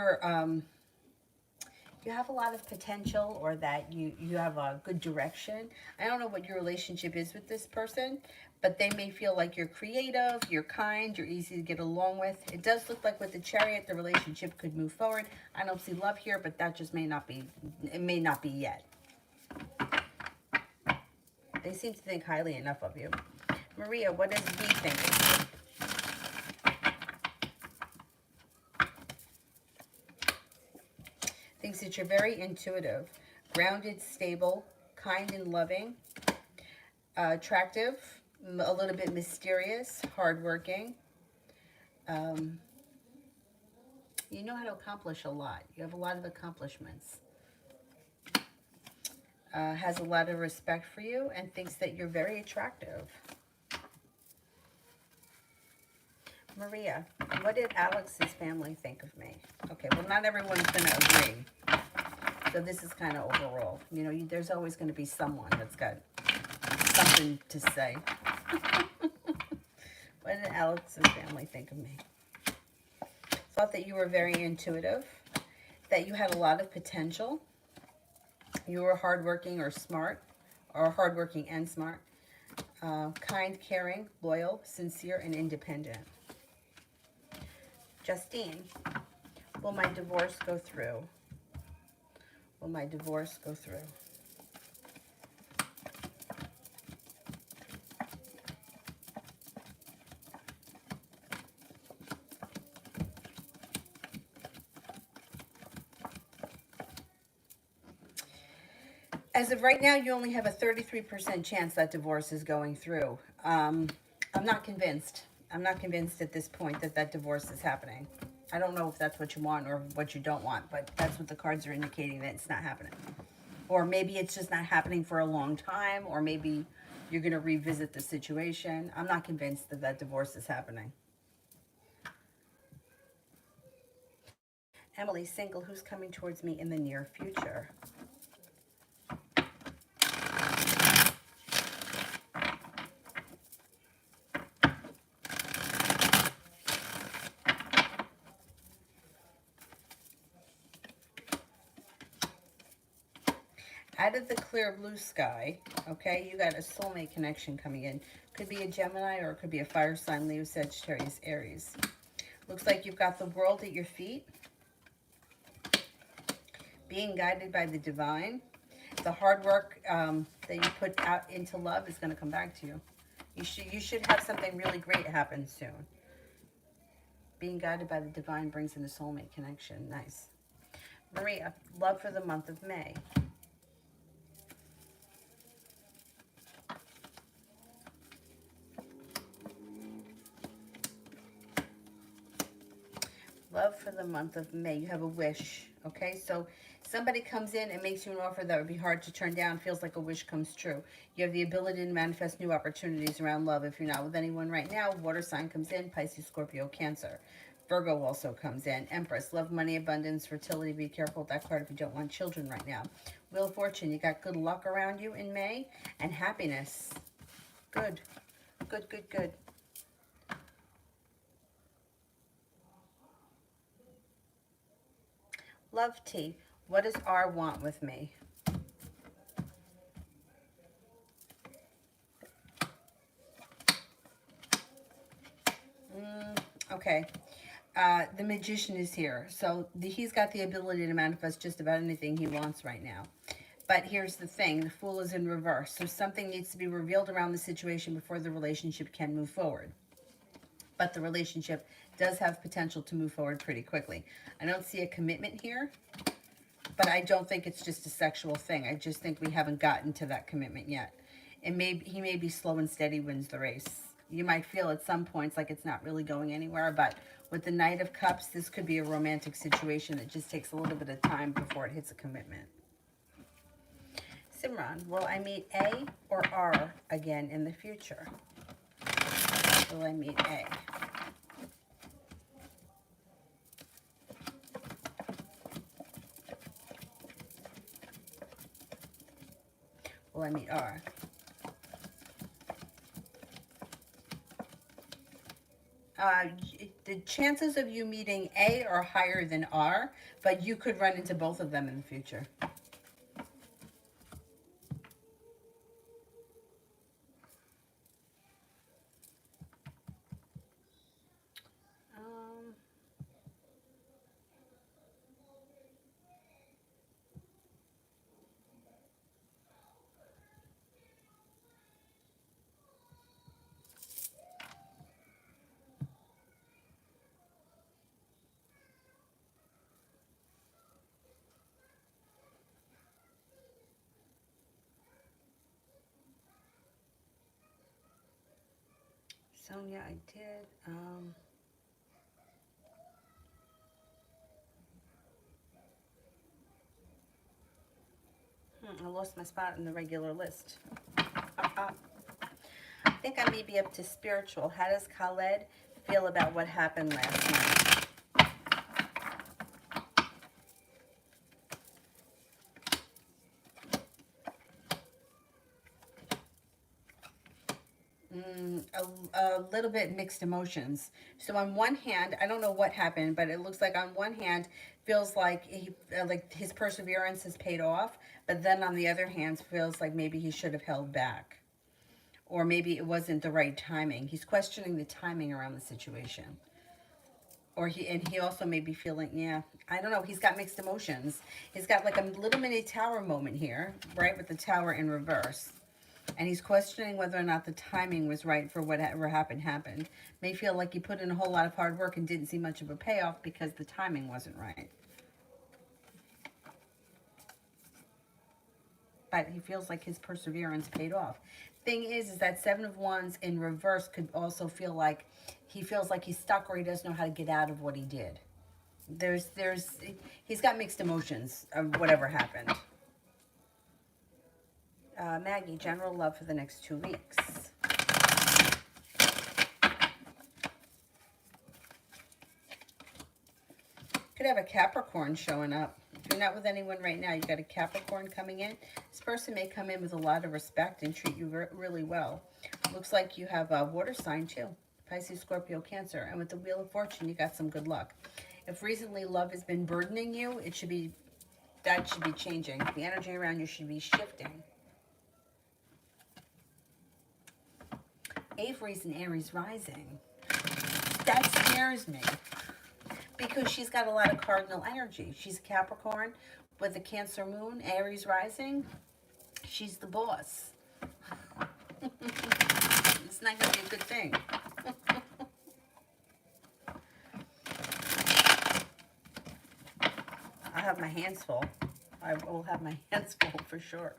have a lot of potential, or that you have a good direction. I don't know what your relationship is with this person, but they may feel like you're creative, you're kind, you're easy to get along with. It does look like with the Chariot, the relationship could move forward. I don't see love here, but that just may not be, it may not be yet. They seem to think highly enough of you. Maria, what is he thinking? Thinks that you're very intuitive, grounded, stable, kind and loving, attractive, a little bit mysterious, hardworking. You know how to accomplish a lot. You have a lot of accomplishments. Has a lot of respect for you and thinks that you're very attractive. Maria, what did Alex's family think of me? Okay, well, not everyone's going to agree. So this is kind of overall. You know, there's always going to be someone that's got something to say. What did Alex's family think of me? Thought that you were very intuitive, that you had a lot of potential. You were hardworking or smart, or hardworking and smart. Kind, caring, loyal, sincere, and independent. Justine, will my divorce go through? Will my divorce go through? As of right now, you only have a 33% chance that divorce is going through. I'm not convinced. I'm not convinced at this point that that divorce is happening. I don't know if that's what you want or what you don't want, but that's what the cards are indicating, that it's not happening. Or maybe it's just not happening for a long time, or maybe you're going to revisit the situation. I'm not convinced that that divorce is happening. Emily, single, who's coming towards me in the near future? Out of the clear blue sky, okay, you got a soulmate connection coming in. Could be a Gemini, or it could be a fire sign, Leo, Sagittarius, Aries. Looks like you've got the world at your feet, being guided by the divine. The hard work that you put out into love is going to come back to you. You should have something really great happen soon. Being guided by the divine brings in a soulmate connection. Nice. Maria, love for the month of May. Love for the month of May. You have a wish, okay? So somebody comes in and makes you an offer that would be hard to turn down. Feels like a wish comes true. You have the ability to manifest new opportunities around love. If you're not with anyone right now, water sign comes in, Pisces, Scorpio, Cancer. Virgo also comes in. Empress, love, money, abundance, fertility. Be careful with that card if you don't want children right now. Wheel of Fortune, you got good luck around you in May. And happiness. Good. Good, good, good. Love T, what does R want with me? Okay. The Magician is here. So he's got the ability to manifest just about anything he wants right now. But here's the thing. The Fool is in reverse. So something needs to be revealed around the situation before the relationship can move forward. But the relationship does have potential to move forward pretty quickly. I don't see a commitment here, but I don't think it's just a sexual thing. I just think we haven't gotten to that commitment yet. He may be slow and steady wins the race. You might feel at some points like it's not really going anywhere, but with the Knight of Cups, this could be a romantic situation that just takes a little bit of time before it hits a commitment. Simran, will I meet A or R again in the future? Will I meet A? Will I meet R? The chances of you meeting A are higher than R, but you could run into both of them in the future. Um, Sonia, I did. I lost my spot in the regular list. I think I may be up to spiritual. How does Khaled feel about what happened last night? A little bit mixed emotions. So on one hand, I don't know what happened, but it looks like on one hand, feels like like his perseverance has paid off, but then on the other hand, feels like maybe he should have held back, or maybe it wasn't the right timing. He's questioning the timing around the situation, or he also may be feeling, yeah, I don't know. He's got mixed emotions. He's got like a little mini tower moment here, right, with the tower in reverse. And he's questioning whether or not the timing was right for whatever happened. May feel like he put in a whole lot of hard work and didn't see much of a payoff because the timing wasn't right. But he feels like his perseverance paid off. Thing is that Seven of Wands in reverse could also feel like he feels like he's stuck or he doesn't know how to get out of what he did. He's got mixed emotions of whatever happened. Maggie, general love for the next 2 weeks. Could have a Capricorn showing up. If you're not with anyone right now, you got a Capricorn coming in. This person may come in with a lot of respect and treat you really well. Looks like you have a water sign too. Pisces, Scorpio, Cancer. And with the Wheel of Fortune, you got some good luck. If recently love has been burdening you, that should be changing. The energy around you should be shifting. Avery's in Aries rising. That scares me because she's got a lot of cardinal energy. She's Capricorn with a Cancer moon, Aries rising. She's the boss. It's not going to be a good thing. I have my hands full. I will have my hands full for sure.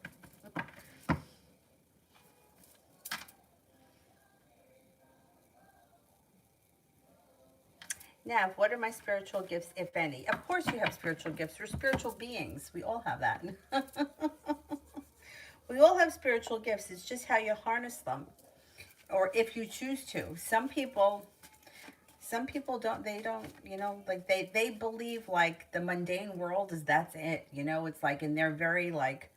Now, what are my spiritual gifts, if any? Of course you have spiritual gifts. We're spiritual beings. We all have that. We all have spiritual gifts. It's just how you harness them, or if you choose to. Some people don't, like they believe like the mundane world is that's it. It's like, and they're very like,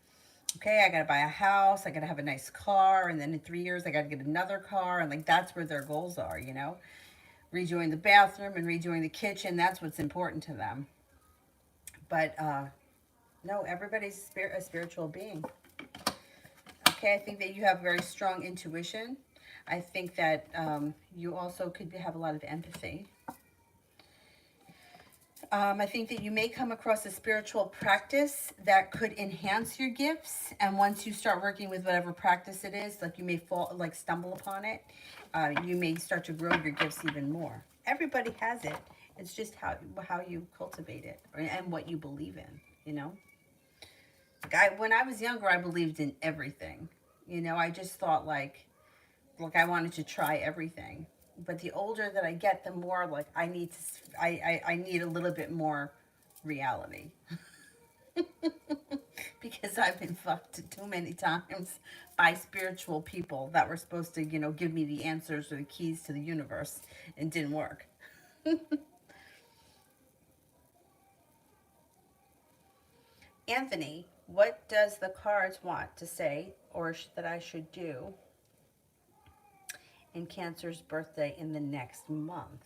okay, I got to buy a house. I got to have a nice car. And then in 3 years, I got to get another car. And like, that's where their goals are, redoing the bathroom and redoing the kitchen. That's what's important to them. But no, everybody's a spiritual being. Okay, I think that you have very strong intuition. I think that you also could have a lot of empathy. I think that you may come across a spiritual practice that could enhance your gifts. And once you start working with whatever practice it is, like you may stumble upon it, you may start to grow your gifts even more. Everybody has it. It's just how you cultivate it and what you believe in, when I was younger, I believed in everything. I just thought like, like I wanted to try everything. But the older that I get, the more like I need to, I need a little bit more reality. Because I've been fucked too many times by spiritual people that were supposed to, give me the answers or the keys to the universe, and didn't work. Anthony, what does the cards want to say or that I should do in Cancer's birthday in the next month?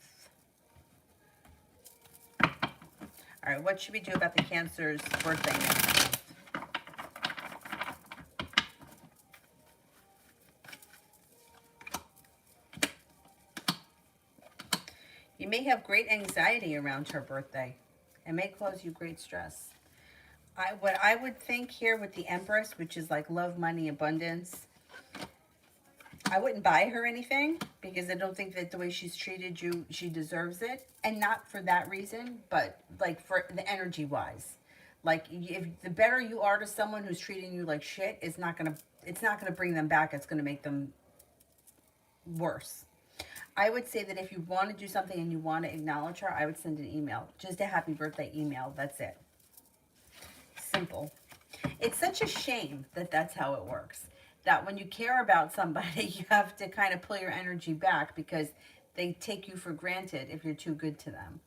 All right, what should we do about the Cancer's birthday next month? You may have great anxiety around her birthday. It may cause you great stress. What I would think here with the Empress, which is like love, money, abundance, I wouldn't buy her anything because I don't think that the way she's treated you, she deserves it. And not for that reason, but like for the energy wise. Like if the better you are to someone who's treating you like shit, it's not gonna bring them back. It's gonna make them worse. I would say that if you want to do something and you want to acknowledge her, I would send an email. Just a happy birthday email. That's it. Simple. It's such a shame that that's how it works. That when you care about somebody, you have to kind of pull your energy back because they take you for granted if you're too good to them.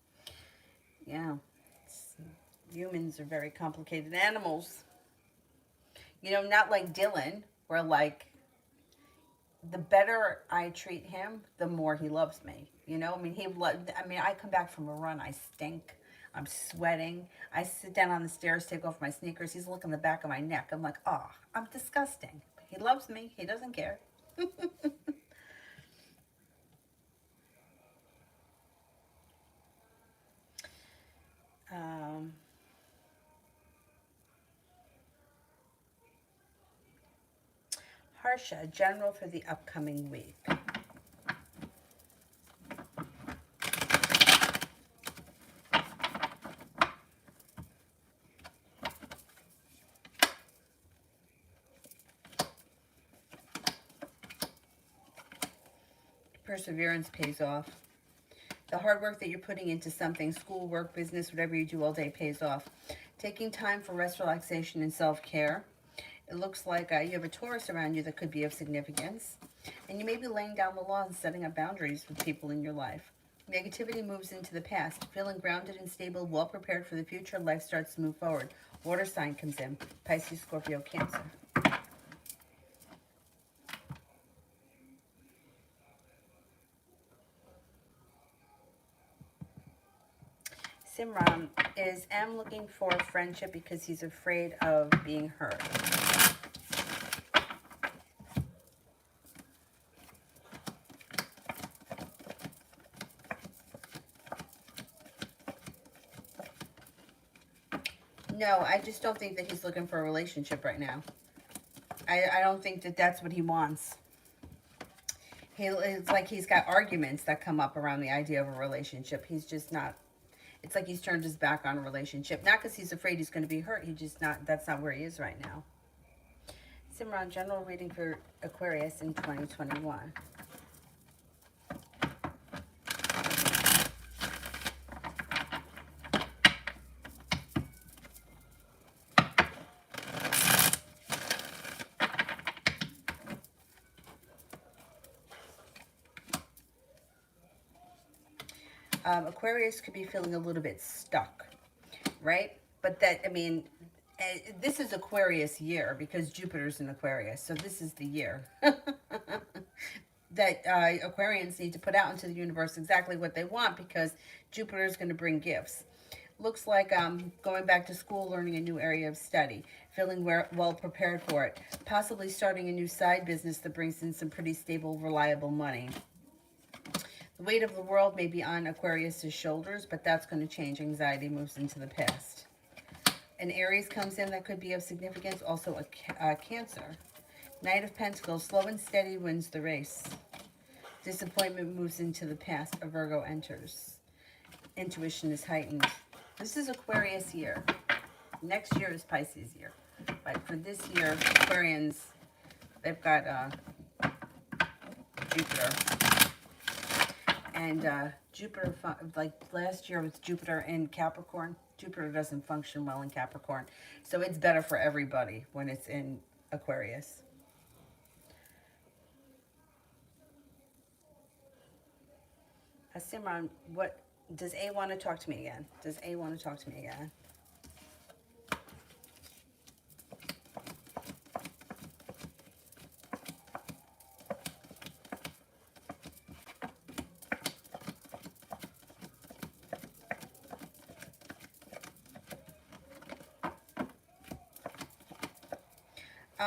Yeah. Humans are very complicated animals. Not like Dylan, where like the better I treat him, the more he loves me. I come back from a run, I stink. I'm sweating. I sit down on the stairs, take off my sneakers. He's looking the back of my neck. I'm like, oh, I'm disgusting. He loves me. He doesn't care. um, Harsha, general for the upcoming week. Perseverance pays off. The hard work that you're putting into something, school, work, business, whatever you do all day pays off. Taking time for rest, relaxation, and self-care. It looks like you have a Taurus around you that could be of significance. And you may be laying down the law and setting up boundaries with people in your life. Negativity moves into the past. Feeling grounded and stable, well prepared for the future, life starts to move forward. Water sign comes in. Pisces, Scorpio, Cancer. Simran, is M looking for friendship because he's afraid of being hurt? No, I just don't think that he's looking for a relationship right now. I don't think that that's what he wants. It's like he's got arguments that come up around the idea of a relationship. He's just not. It's like he's turned his back on a relationship. Not because he's afraid he's going to be hurt. That's not where he is right now. Simran, general reading for Aquarius in 2021. Aquarius could be feeling a little bit stuck, right? But this is Aquarius year because Jupiter's in Aquarius. So this is the year that Aquarians need to put out into the universe exactly what they want because Jupiter is going to bring gifts. Looks like going back to school, learning a new area of study, feeling well prepared for it, possibly starting a new side business that brings in some pretty stable, reliable money. The weight of the world may be on Aquarius's shoulders, but that's going to change. Anxiety moves into the past. An Aries comes in that could be of significance, also a Cancer. Knight of Pentacles, slow and steady wins the race. Disappointment moves into the past. A Virgo enters. Intuition is heightened. This is Aquarius year. Next year is Pisces year. But for this year, Aquarians, they've got Jupiter. And Jupiter, like last year with Jupiter in Capricorn, Jupiter doesn't function well in Capricorn. So it's better for everybody when it's in Aquarius. Simran, what does A want to talk to me again? Does A want to talk to me again?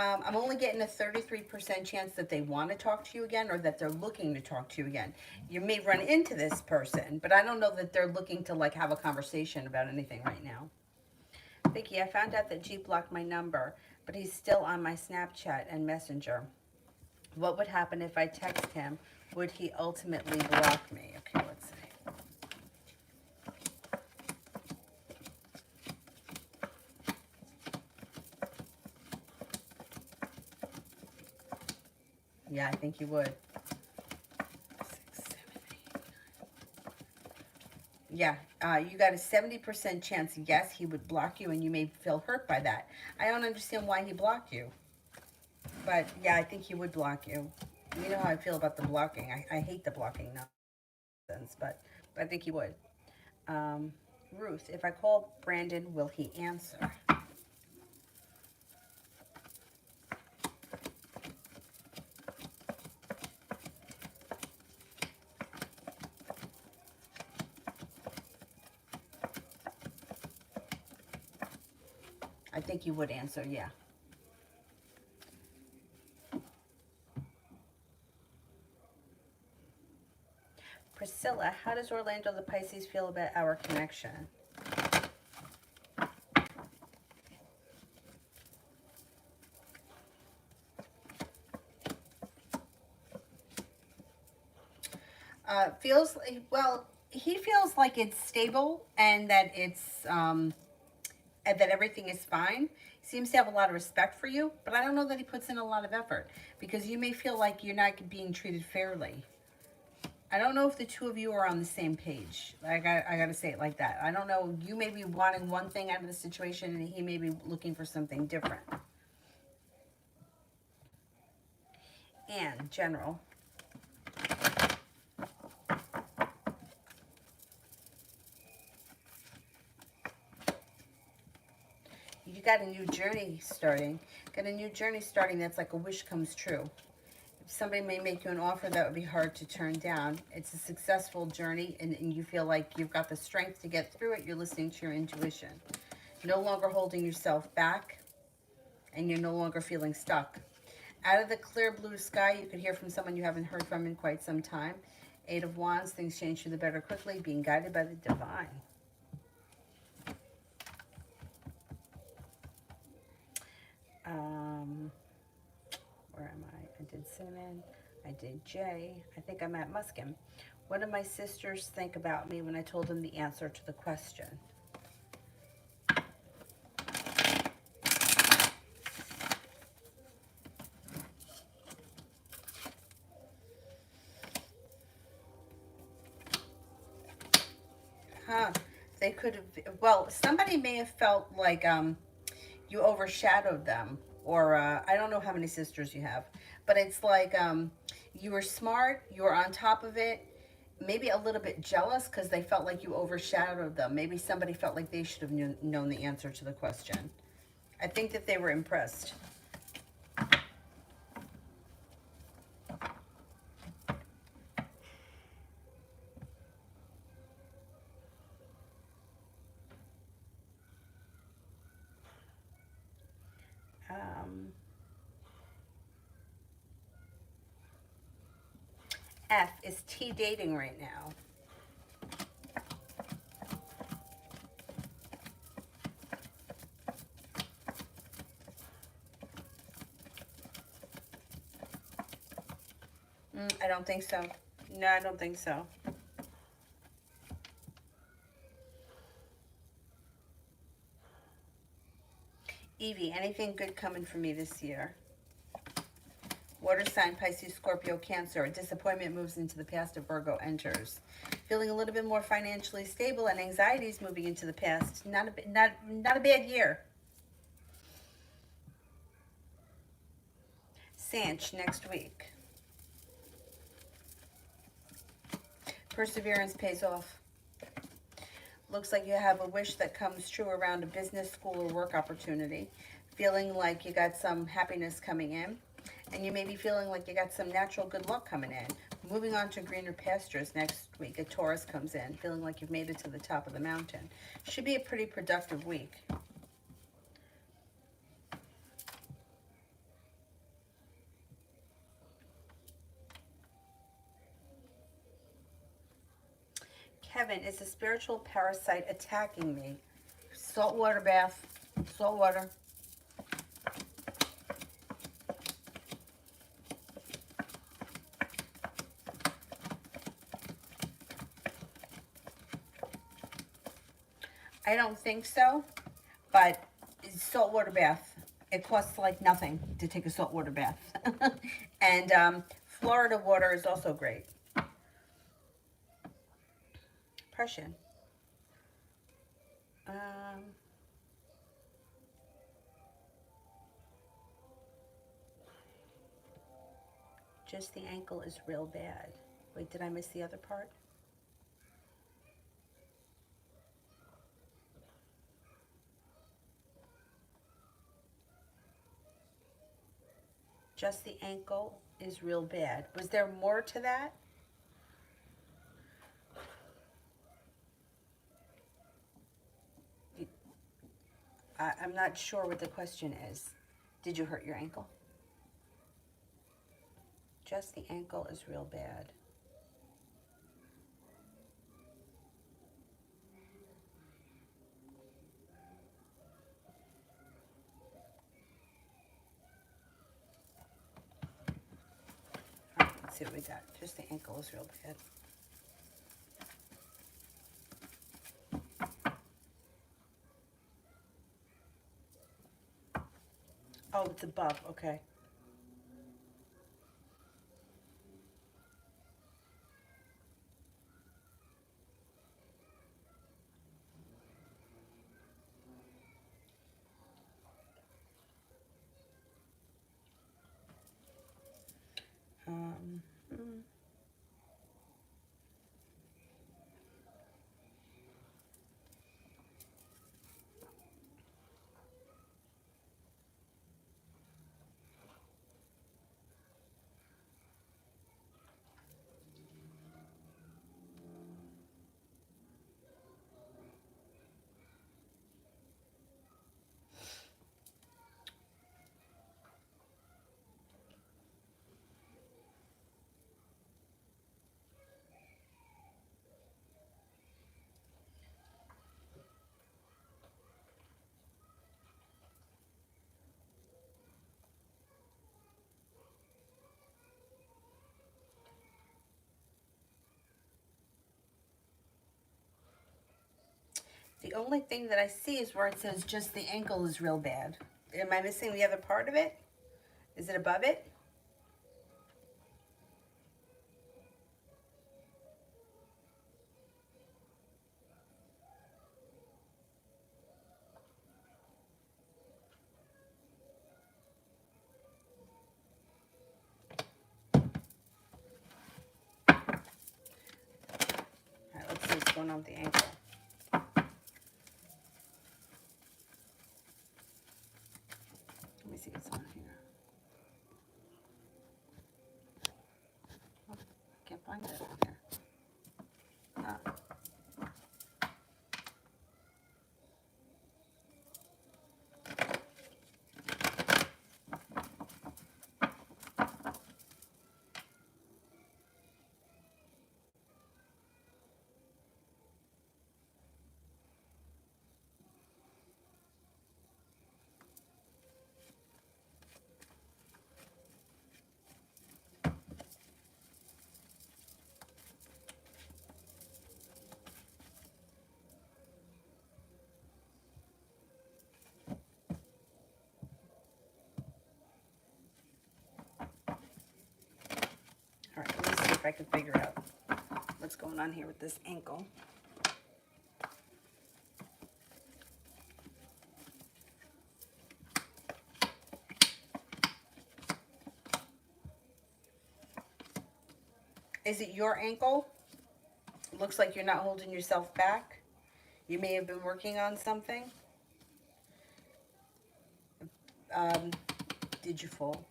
I'm only getting a 33% chance that they want to talk to you again or that they're looking to talk to you again. You may run into this person, but I don't know that they're looking to like have a conversation about anything right now. Vicky, I found out that G blocked my number, but he's still on my Snapchat and Messenger. What would happen if I text him? Would he ultimately block me? Okay, let's see. Yeah, I think you would. 6, 7, 8, 9. Yeah, you got a 70% chance, yes, he would block you, and you may feel hurt by that. I don't understand why he blocked you. But, yeah, I think he would block you. You know how I feel about the blocking. I hate the blocking nonsense, but I think he would. Ruth, if I call Brandon, will he answer? I think you would answer, yeah. Priscilla, how does Orlando the Pisces feel about our connection? Feels well. He feels like it's stable and that it's and that everything is fine. He seems to have a lot of respect for you, but I don't know that he puts in a lot of effort because you may feel like you're not being treated fairly. I don't know if the two of you are on the same page. I got to say it like that. I don't know. You may be wanting one thing out of the situation, and he may be looking for something different. And general. You got a new journey starting. Got a new journey starting that's like a wish comes true. Somebody may make you an offer that would be hard to turn down. It's a successful journey, and you feel like you've got the strength to get through it. You're listening to your intuition. No longer holding yourself back, and you're no longer feeling stuck. Out of the clear blue sky, you could hear from someone you haven't heard from in quite some time. 8 of Wands, things change for the better quickly, being guided by the divine. Where am I? I did Cinnamon. I did Jay. I think I'm at Muskin. What did my sisters think about me when I told them the answer to the question? Huh. They could have, well, somebody may have felt like you overshadowed them. Or I don't know how many sisters you have. But it's like you were smart, you were on top of it. Maybe a little bit jealous because they felt like you overshadowed them. Maybe somebody felt like they should have known the answer to the question. I think that they were impressed. F, is T dating right now? I don't think so. No, I don't think so. Evie, anything good coming for me this year? Water sign, Pisces, Scorpio, Cancer. A disappointment moves into the past, a Virgo enters. Feeling a little bit more financially stable, and anxieties moving into the past. Not a bad year. Sanch, next week. Perseverance pays off. Looks like you have a wish that comes true around a business, school, or work opportunity. Feeling like you got some happiness coming in. And you may be feeling like you got some natural good luck coming in. Moving on to greener pastures next week. A Taurus comes in. Feeling like you've made it to the top of the mountain. Should be a pretty productive week. Kevin, is a spiritual parasite attacking me? Salt water bath. Salt water. I don't think so, but saltwater bath. It costs like nothing to take a saltwater bath. And Florida water is also great. Depression. Just the ankle is real bad. Wait, did I miss the other part? Just the ankle is real bad. Was there more to that? I'm not sure what the question is. Did you hurt your ankle? Just the ankle is real bad. All right, let's see what we got. Just the ankle is real bad. Oh, it's above. Okay. Um, mm. The only thing that I see is where it says just the ankle is real bad. Am I missing the other part of it? Is it above it? All right, let's see what's going on with the ankle. Let me see what's on here. Oh, I can't find it on here. Ah. if I can figure out what's going on here with this ankle. Is it your ankle? Looks like you're not holding yourself back. You may have been working on something. Did you fall?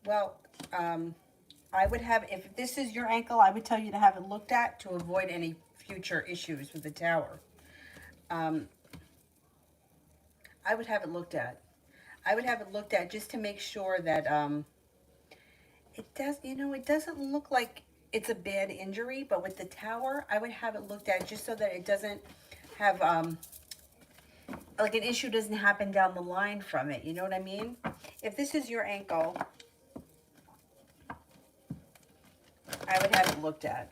Well, I would have, if this is your ankle, I would tell you to have it looked at to avoid any future issues with the tower. I would have it looked at. I would have it looked at just to make sure that it does, it doesn't look like it's a bad injury, but with the tower, I would have it looked at just so that it doesn't have, like an issue doesn't happen down the line from it. You know what I mean? If this is your ankle, I would have it looked at.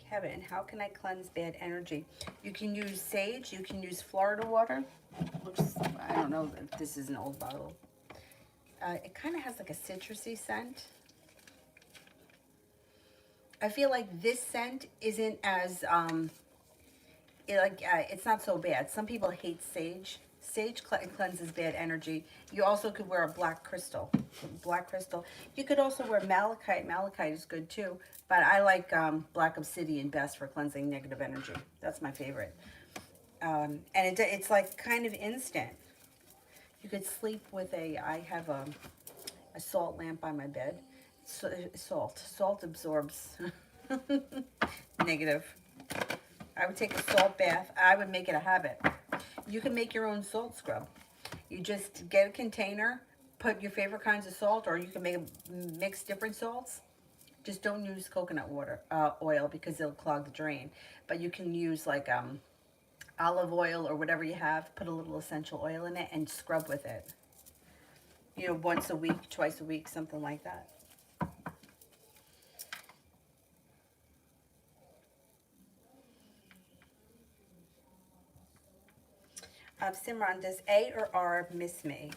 Kevin, how can I cleanse bad energy? You can use sage. You can use Florida water. Looks, I don't know if this is an old bottle. It kind of has like a citrusy scent. I feel like this scent isn't as, it's not so bad. Some people hate sage. Sage cleanses bad energy. You also could wear a black crystal. Black crystal. You could also wear malachite. Malachite is good too. But I like black obsidian best for cleansing negative energy. That's my favorite. And it's like kind of instant. You could sleep with I have a salt lamp by my bed. Salt absorbs negative. I would take a salt bath. I would make it a habit. You can make your own salt scrub. You just get a container, put your favorite kinds of salt, or you can mix different salts. Just don't use coconut oil because it'll clog the drain. But you can use like olive oil or whatever you have. Put a little essential oil in it and scrub with it. Once a week, twice a week, something like that. Simran, does A or R miss me?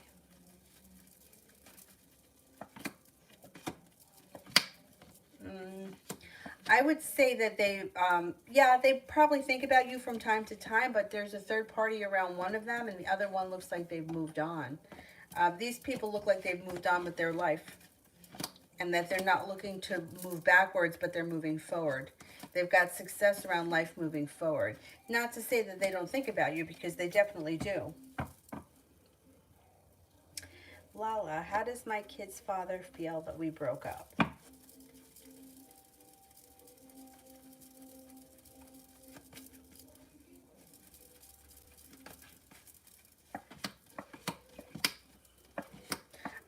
I would say that they probably think about you from time to time, but there's a third party around one of them, and the other one looks like they've moved on. These people look like they've moved on with their life, and that they're not looking to move backwards, but they're moving forward. They've got success around life moving forward. Not to say that they don't think about you, because they definitely do. Lala, how does my kid's father feel that we broke up?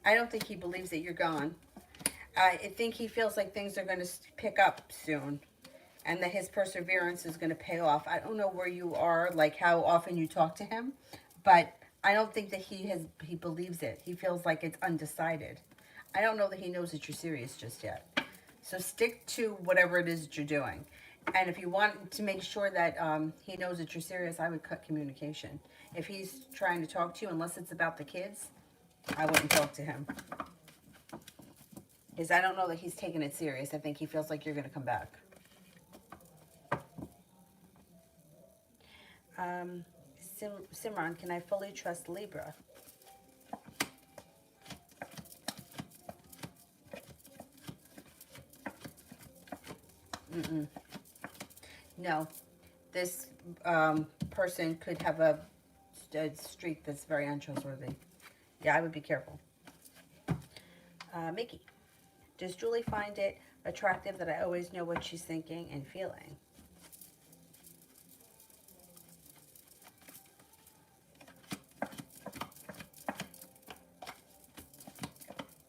I don't think he believes that you're gone. I think he feels like things are going to pick up soon, and that his perseverance is going to pay off. I don't know where you are, like how often you talk to him, but I don't think that he believes it. He feels like it's undecided. I don't know that he knows that you're serious just yet. So stick to whatever it is that you're doing. And if you want to make sure that he knows that you're serious, I would cut communication. If he's trying to talk to you, unless it's about the kids, I wouldn't talk to him. Because I don't know that he's taking it serious. I think he feels like you're going to come back. Simran, can I fully trust Libra? No. This person could have a streak that's very untrustworthy. Yeah, I would be careful. Mickey, does Julie find it attractive that I always know what she's thinking and feeling?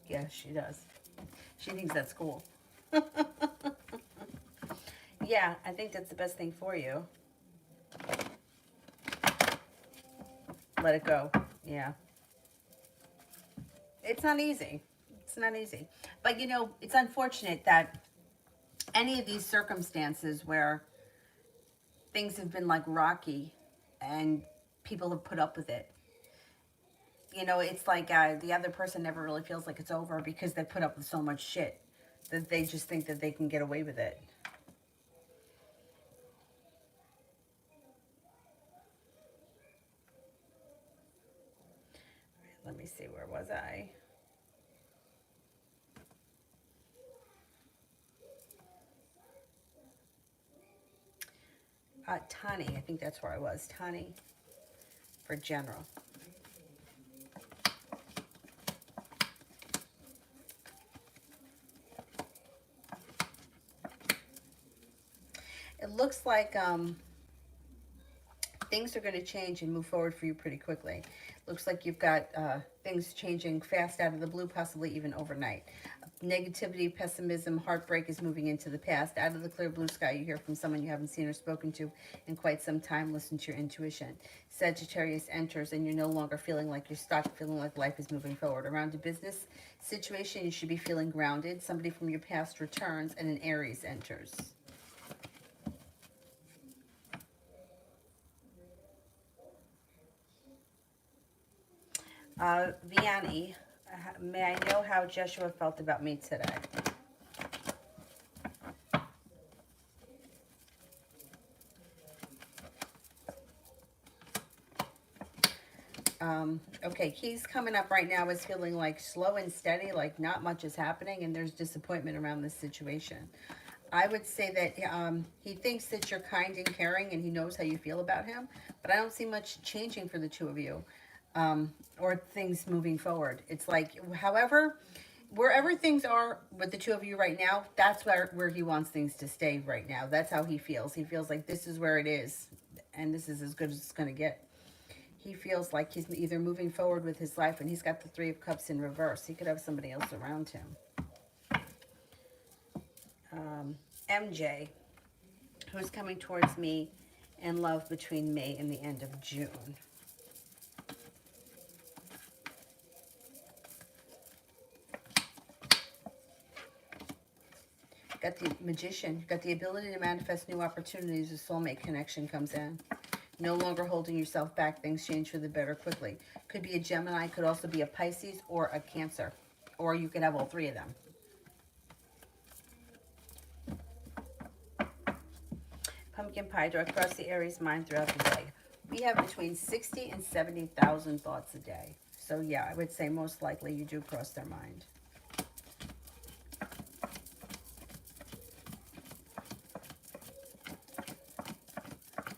Yes, she does. She thinks that's cool. Yeah, I think that's the best thing for you. Let it go. Yeah. It's not easy. not easy. But, you know, it's unfortunate that any of these circumstances where things have been like rocky and people have put up with it, you know, it's like the other person never really feels like it's over because they put up with so much shit that they just think that they can get away with it. Let me see, where was I? Tani, I think that's where I was. Tani for general. It looks like things are going to change and move forward for you pretty quickly. Looks like you've got things changing fast out of the blue, possibly even overnight. Negativity, pessimism, heartbreak is moving into the past. Out of the clear blue sky, you hear from someone you haven't seen or spoken to in quite some time. Listen to your intuition. Sagittarius enters and you're no longer feeling like you're stuck, feeling like life is moving forward. Around a business situation, you should be feeling grounded. Somebody from your past returns and an Aries enters. Vianney, may I know how Joshua felt about me today? Okay, he's coming up right now is feeling like slow and steady, like not much is happening, and there's disappointment around this situation. I would say that he thinks that you're kind and caring, and he knows how you feel about him, but I don't see much changing for the two of you, or things moving forward. It's like, however, wherever things are with the two of you right now, that's where he wants things to stay right now. That's how he feels. He feels like this is where it is, and this is as good as it's going to get. He feels like he's either moving forward with his life, and he's got the Three of Cups in reverse. He could have somebody else around him. MJ, who's coming towards me in love between May and the end of June. Got the Magician. Got the ability to manifest new opportunities. A soulmate connection comes in. No longer holding yourself back. Things change for the better quickly. Could be a Gemini. Could also be a Pisces or a Cancer. Or you could have all three of them. Pumpkin pie. Draw across the Aries mind throughout the day. We have between 60 and 70,000 thoughts a day. So yeah, I would say most likely you do cross their mind.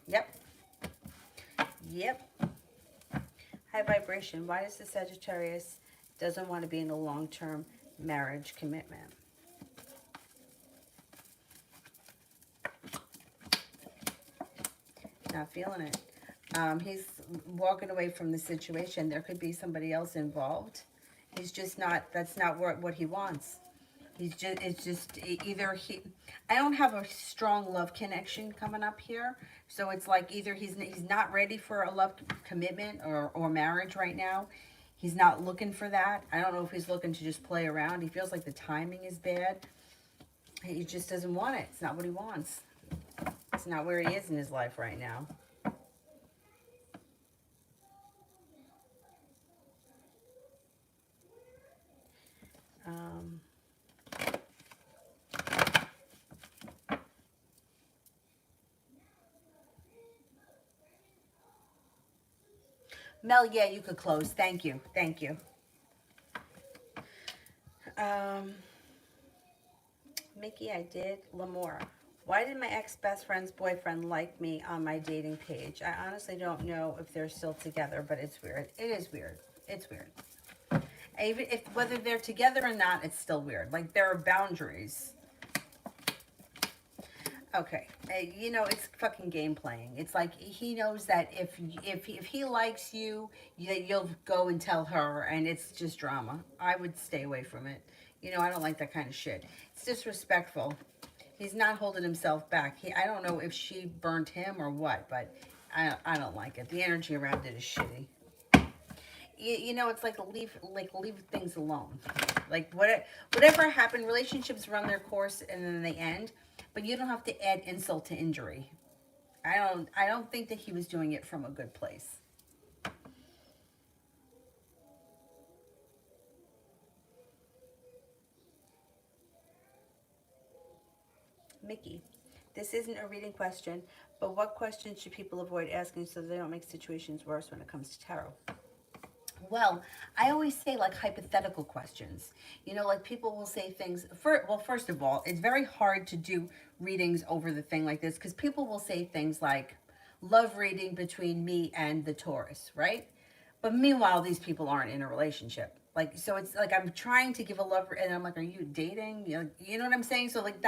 Yep. Yep. High vibration. Why does the Sagittarius doesn't want to be in a long-term marriage commitment? Not feeling it. He's walking away from the situation. There could be somebody else involved. He's just not, that's not what he wants. It's just either he, I don't have a strong love connection coming up here. So it's like either he's not ready for a love commitment or marriage right now. He's not looking for that. I don't know if he's looking to just play around. He feels like the timing is bad. He just doesn't want it. It's not what he wants. It's not where he is in his life right now. Mel, yeah, you could close. Thank you. Thank you. Mickey, I did. Lamora. Why did my ex-best friend's boyfriend like me on my dating page? I honestly don't know if they're still together, but it's weird. It is weird. It's weird. Even if whether they're together or not, it's still weird. Like, there are boundaries. Okay, you know, it's fucking game playing. It's like he knows that if he likes you, you'll go and tell her, and it's just drama. I would stay away from it. You know, I don't like that kind of shit. It's disrespectful. He's not holding himself back. I don't know if she burnt him or what, but I don't like it. The energy around it is shitty. you know, it's like leave things alone. Like whatever happened, relationships run their course and then they end, but you don't have to add insult to injury. I don't think that he was doing it from a good place. Mickey, this isn't a reading question, but what questions should people avoid asking so they don't make situations worse when it comes to tarot? Well, I always say like hypothetical questions. You know, like people will say things well, first of all, it's very hard to do readings over the thing like this because people will say things like love reading between me and the Taurus, right? But meanwhile, these people aren't in a relationship. Like, so it's like I'm trying to give a love, and I'm like, are you dating? You know what I'm saying? So like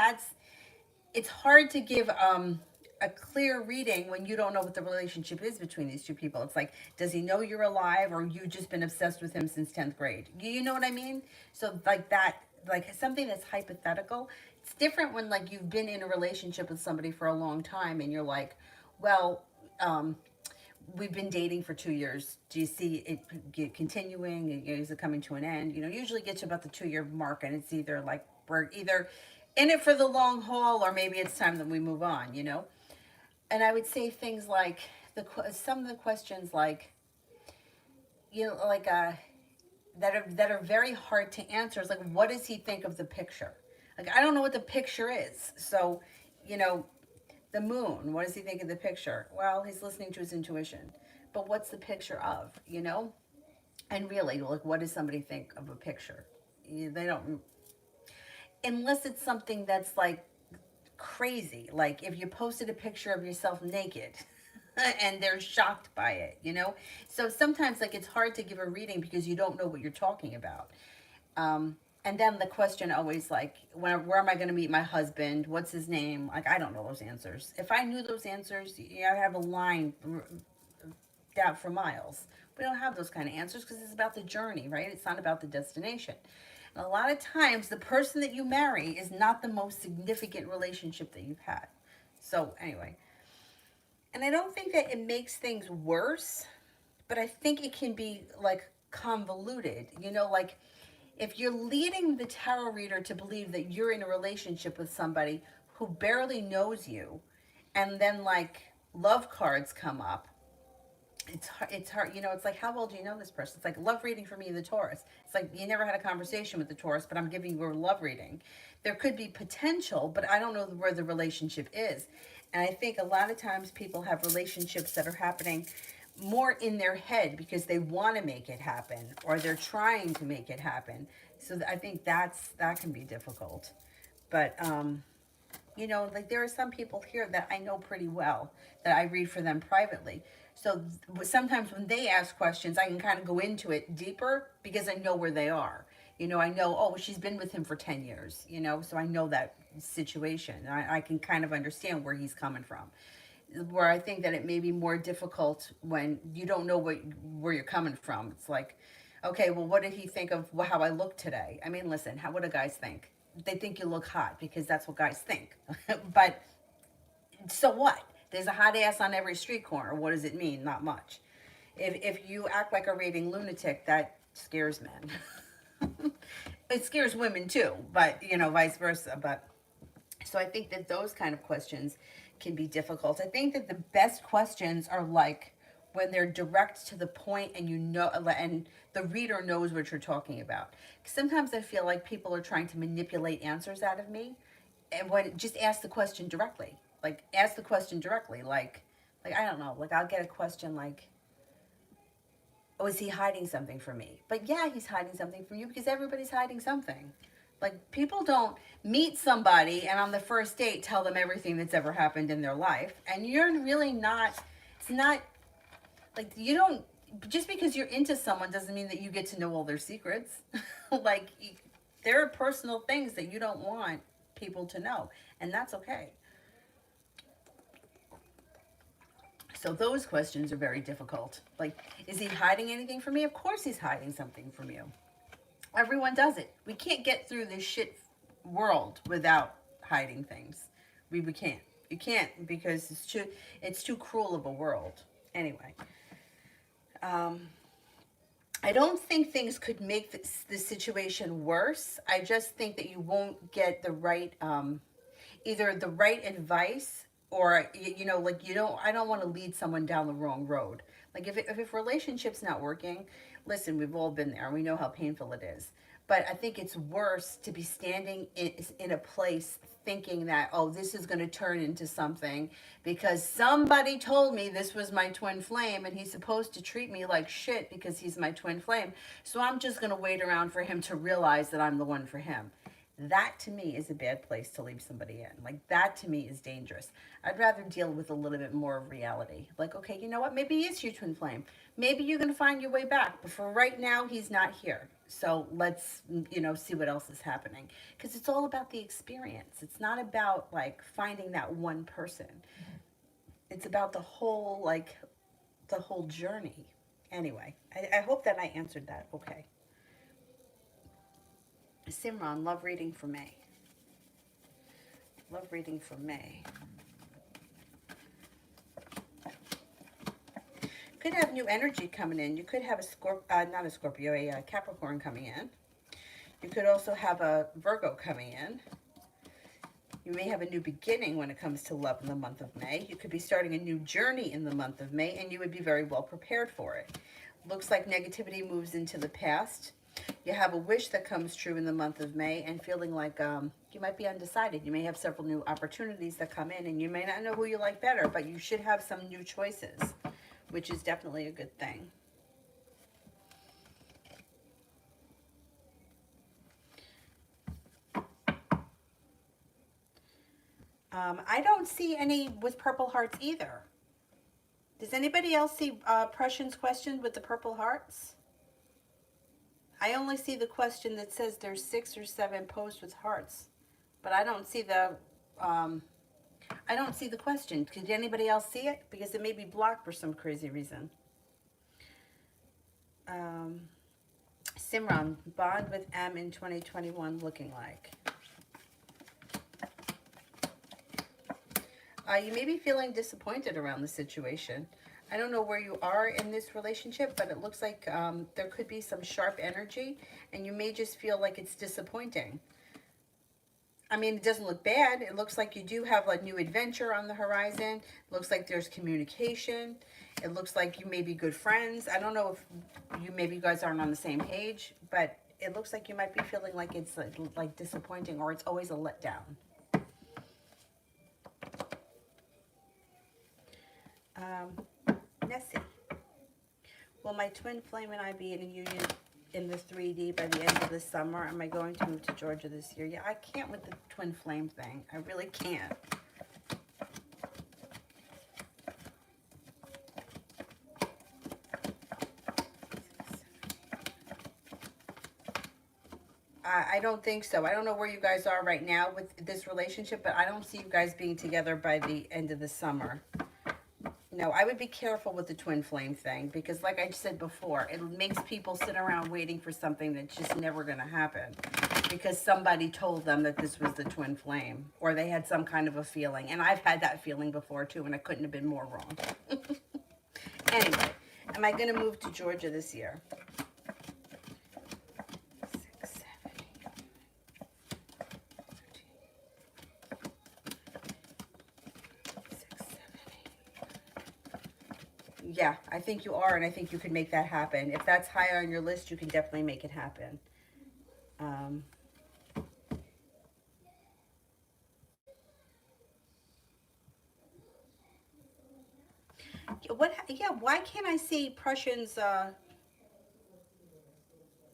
it's hard to give a clear reading when you don't know what the relationship is between these two people. It's like, does he know you're alive, or you just been obsessed with him since 10th grade? You know what I mean? So like that, like something that's hypothetical. It's different when like you've been in a relationship with somebody for a long time and you're like, well, we've been dating for 2 years. Do you see it continuing? Is it coming to an end? You know, usually gets to about the 2 year mark, and it's either like we're either in it for the long haul, or maybe it's time that we move on. You know, and I would say things like some of the questions like, you know, like that are very hard to answer. Is like, what does he think of the picture? Like, I don't know what the picture is, so you know, the moon. What does he think of the picture? Well, he's listening to his intuition. But what's the picture of, you know? And really, like, what does somebody think of a picture? They don't, unless it's something that's like crazy. Like if you posted a picture of yourself naked and they're shocked by it, you know? So sometimes, like, it's hard to give a reading because you don't know what you're talking about. And then the question always like, where am I going to meet my husband? What's his name? Like, I don't know those answers. If I knew those answers, I have a line down for miles. We don't have those kind of answers because it's about the journey, right? It's not about the destination. And a lot of times, the person that you marry is not the most significant relationship that you've had. So, anyway, and I don't think that it makes things worse, but I think it can be like convoluted, you know, like if you're leading the tarot reader to believe that you're in a relationship with somebody who barely knows you, and then like love cards come up, it's hard, you know. It's like, how well do you know this person? It's like love reading for me, the Taurus. It's like you never had a conversation with the Taurus, but I'm giving you a love reading. There could be potential, but I don't know where the relationship is. And I think a lot of times people have relationships that are happening more in their head because they want to make it happen, or they're trying to make it happen. So I think that can be difficult. But you know, like there are some people here that I know pretty well that I read for them privately. So sometimes when they ask questions, I can kind of go into it deeper because I know where they are. You know, I know, oh, she's been with him for 10 years, you know, so I know that situation. I can kind of understand where he's coming from. Where I think that it may be more difficult when you don't know where you're coming from. It's like, okay, well, what did he think of how I look today? I mean, listen, what do guys think? They think you look hot because that's what guys think. But so what? There's a hot ass on every street corner. What does it mean? Not much. If you act like a raving lunatic, that scares men. It scares women too, but you know, vice versa. But so I think that those kind of questions can be difficult. I think that the best questions are like when they're direct to the point and you know, and the reader knows what you're talking about. Sometimes I feel like people are trying to manipulate answers out of me, and when just ask the question directly. Like ask the question directly. Like I don't know. Like I'll get a question like, "Oh, is he hiding something from me?" But yeah, he's hiding something from you because everybody's hiding something. Like people don't meet somebody and on the first date tell them everything that's ever happened in their life. And you're really not, it's not like you don't, just because you're into someone doesn't mean that you get to know all their secrets. Like there are personal things that you don't want people to know, and that's okay. So those questions are very difficult. Like, is he hiding anything from me? Of course he's hiding something from you. Everyone does it. We can't get through this shit world without hiding things. We can't. You can't because it's too cruel of a world. Anyway, um, I don't think things could make this situation worse. I just think that you won't get the right, either the right advice, or you know, like, you don't, I don't want to lead someone down the wrong road. Like, if relationship's not working, listen, we've all been there, we know how painful it is. But I think it's worse to be standing in a place thinking that, oh, this is going to turn into something because somebody told me this was my twin flame and he's supposed to treat me like shit because he's my twin flame, so I'm just going to wait around for him to realize that I'm the one for him. That to me is a bad place to leave somebody in. Like, that to me is dangerous. I'd rather deal with a little bit more of reality. Like, okay, you know what? Maybe he is your twin flame. Maybe you're going to find your way back. But for right now, he's not here. So let's, you know, see what else is happening. Because it's all about the experience. It's not about, like, finding that one person. It's about the whole, like, the whole journey. Anyway, I hope that I answered that okay. Simran, love reading for May. Love reading for May. Could have new energy coming in. You could have not a Scorpio, a Capricorn coming in. You could also have a Virgo coming in. You may have a new beginning when it comes to love in the month of May. You could be starting a new journey in the month of May, and you would be very well prepared for it. Looks like negativity moves into the past. You have a wish that comes true in the month of May, and feeling like you might be undecided. You may have several new opportunities that come in, and you may not know who you like better, but you should have some new choices, which is definitely a good thing. I don't see any with purple hearts either. Does anybody else see Prussian's question with the purple hearts? I only see the question that says there's 6 or 7 posts with hearts, but I don't see the question. Could anybody else see it? Because it may be blocked for some crazy reason. Simran, bond with M in 2021 looking like. You may be feeling disappointed around the situation. I don't know where you are in this relationship, but it looks like there could be some sharp energy, and you may just feel like it's disappointing. I mean, it doesn't look bad. It looks like you do have a new adventure on the horizon. It looks like there's communication. It looks like you may be good friends. I don't know if maybe you guys aren't on the same page, but it looks like you might be feeling like it's like disappointing, or it's always a letdown. Nessie. Will my twin flame and I be in a union in the 3D by the end of the summer? Am I going to move to Georgia this year? Yeah, I can't with the twin flame thing. I really can't. I don't think so. I don't know where you guys are right now with this relationship, but I don't see you guys being together by the end of the summer. No, I would be careful with the twin flame thing, because like I said before, it makes people sit around waiting for something that's just never going to happen because somebody told them that this was the twin flame, or they had some kind of a feeling. And I've had that feeling before too, and I couldn't have been more wrong. Anyway, am I going to move to Georgia this year? 6, 7, 6, 7, 8. Yeah, I think you are, and I think you can make that happen. If that's high on your list, you can definitely make it happen. What? Yeah, why can't I see Prussian's?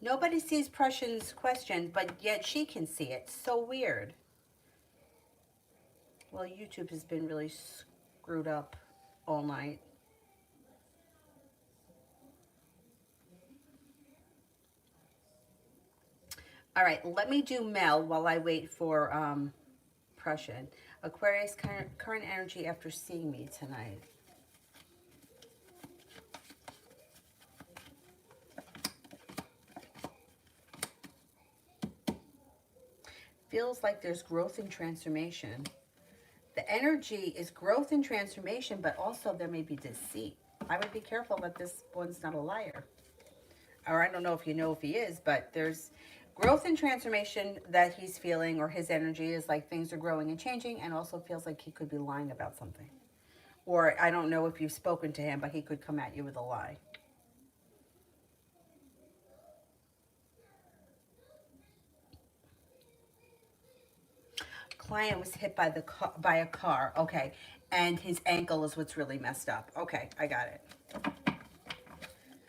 Nobody sees Prussian's question, but yet she can see it. So weird. Well, YouTube has been really screwed up all night. All right, let me do Mel while I wait for Prussian. Aquarius, current energy after seeing me tonight. Feels like there's growth and transformation. The energy is growth and transformation, but also there may be deceit. I would be careful that this one's not a liar. or I don't know if you know if he is, but there's growth and transformation that he's feeling, or his energy is like things are growing and changing, and also feels like he could be lying about something. Or I don't know if you've spoken to him, but he could come at you with a lie. Client was hit by by a car. Okay, and his ankle is what's really messed up. Okay, I got it.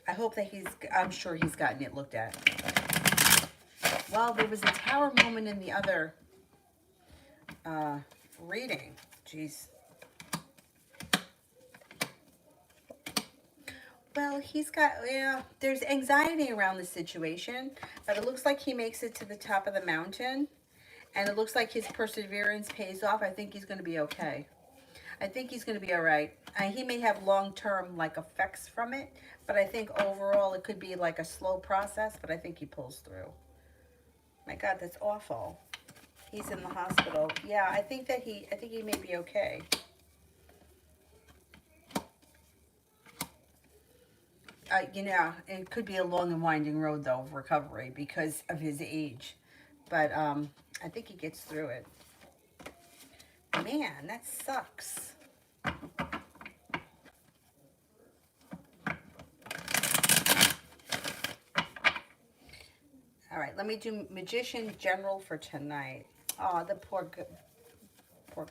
I hope that I'm sure he's gotten it looked at. Well, there was a tower moment in the other uh, reading. Jeez. Well, he's got, yeah, there's anxiety around the situation, but it looks like he makes it to the top of the mountain, and it looks like his perseverance pays off. I think he's going to be okay. I think he's going to be all right. He may have long-term, like, effects from it, but I think overall it could be like a slow process, but I think he pulls through. My God, that's awful. He's in the hospital. Yeah, I think he may be okay. You know, it could be a long and winding road though of recovery because of his age, but I think he gets through it. Man, that sucks. All right, let me do Magician General for tonight. Oh, the poor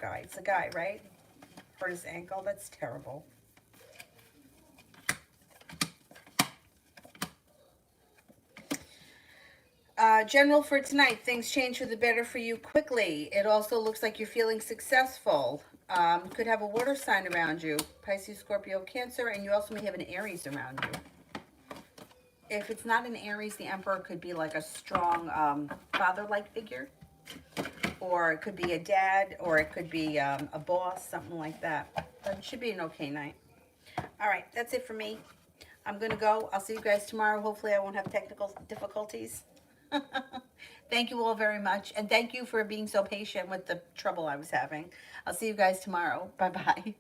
guy. It's a guy, right? Hurt his ankle. That's terrible. General for tonight, things change for the better for you quickly. It also looks like you're feeling successful. Could have a water sign around you, Pisces, Scorpio, Cancer, and you also may have an Aries around you. If it's not an Aries, the Emperor could be like a strong father-like figure, or it could be a dad, or it could be a boss, something like that. But it should be an okay night. All right, that's it for me. I'm going to go. I'll see you guys tomorrow. Hopefully I won't have technical difficulties. Thank you all very much. And thank you for being so patient with the trouble I was having. I'll see you guys tomorrow. Bye-bye.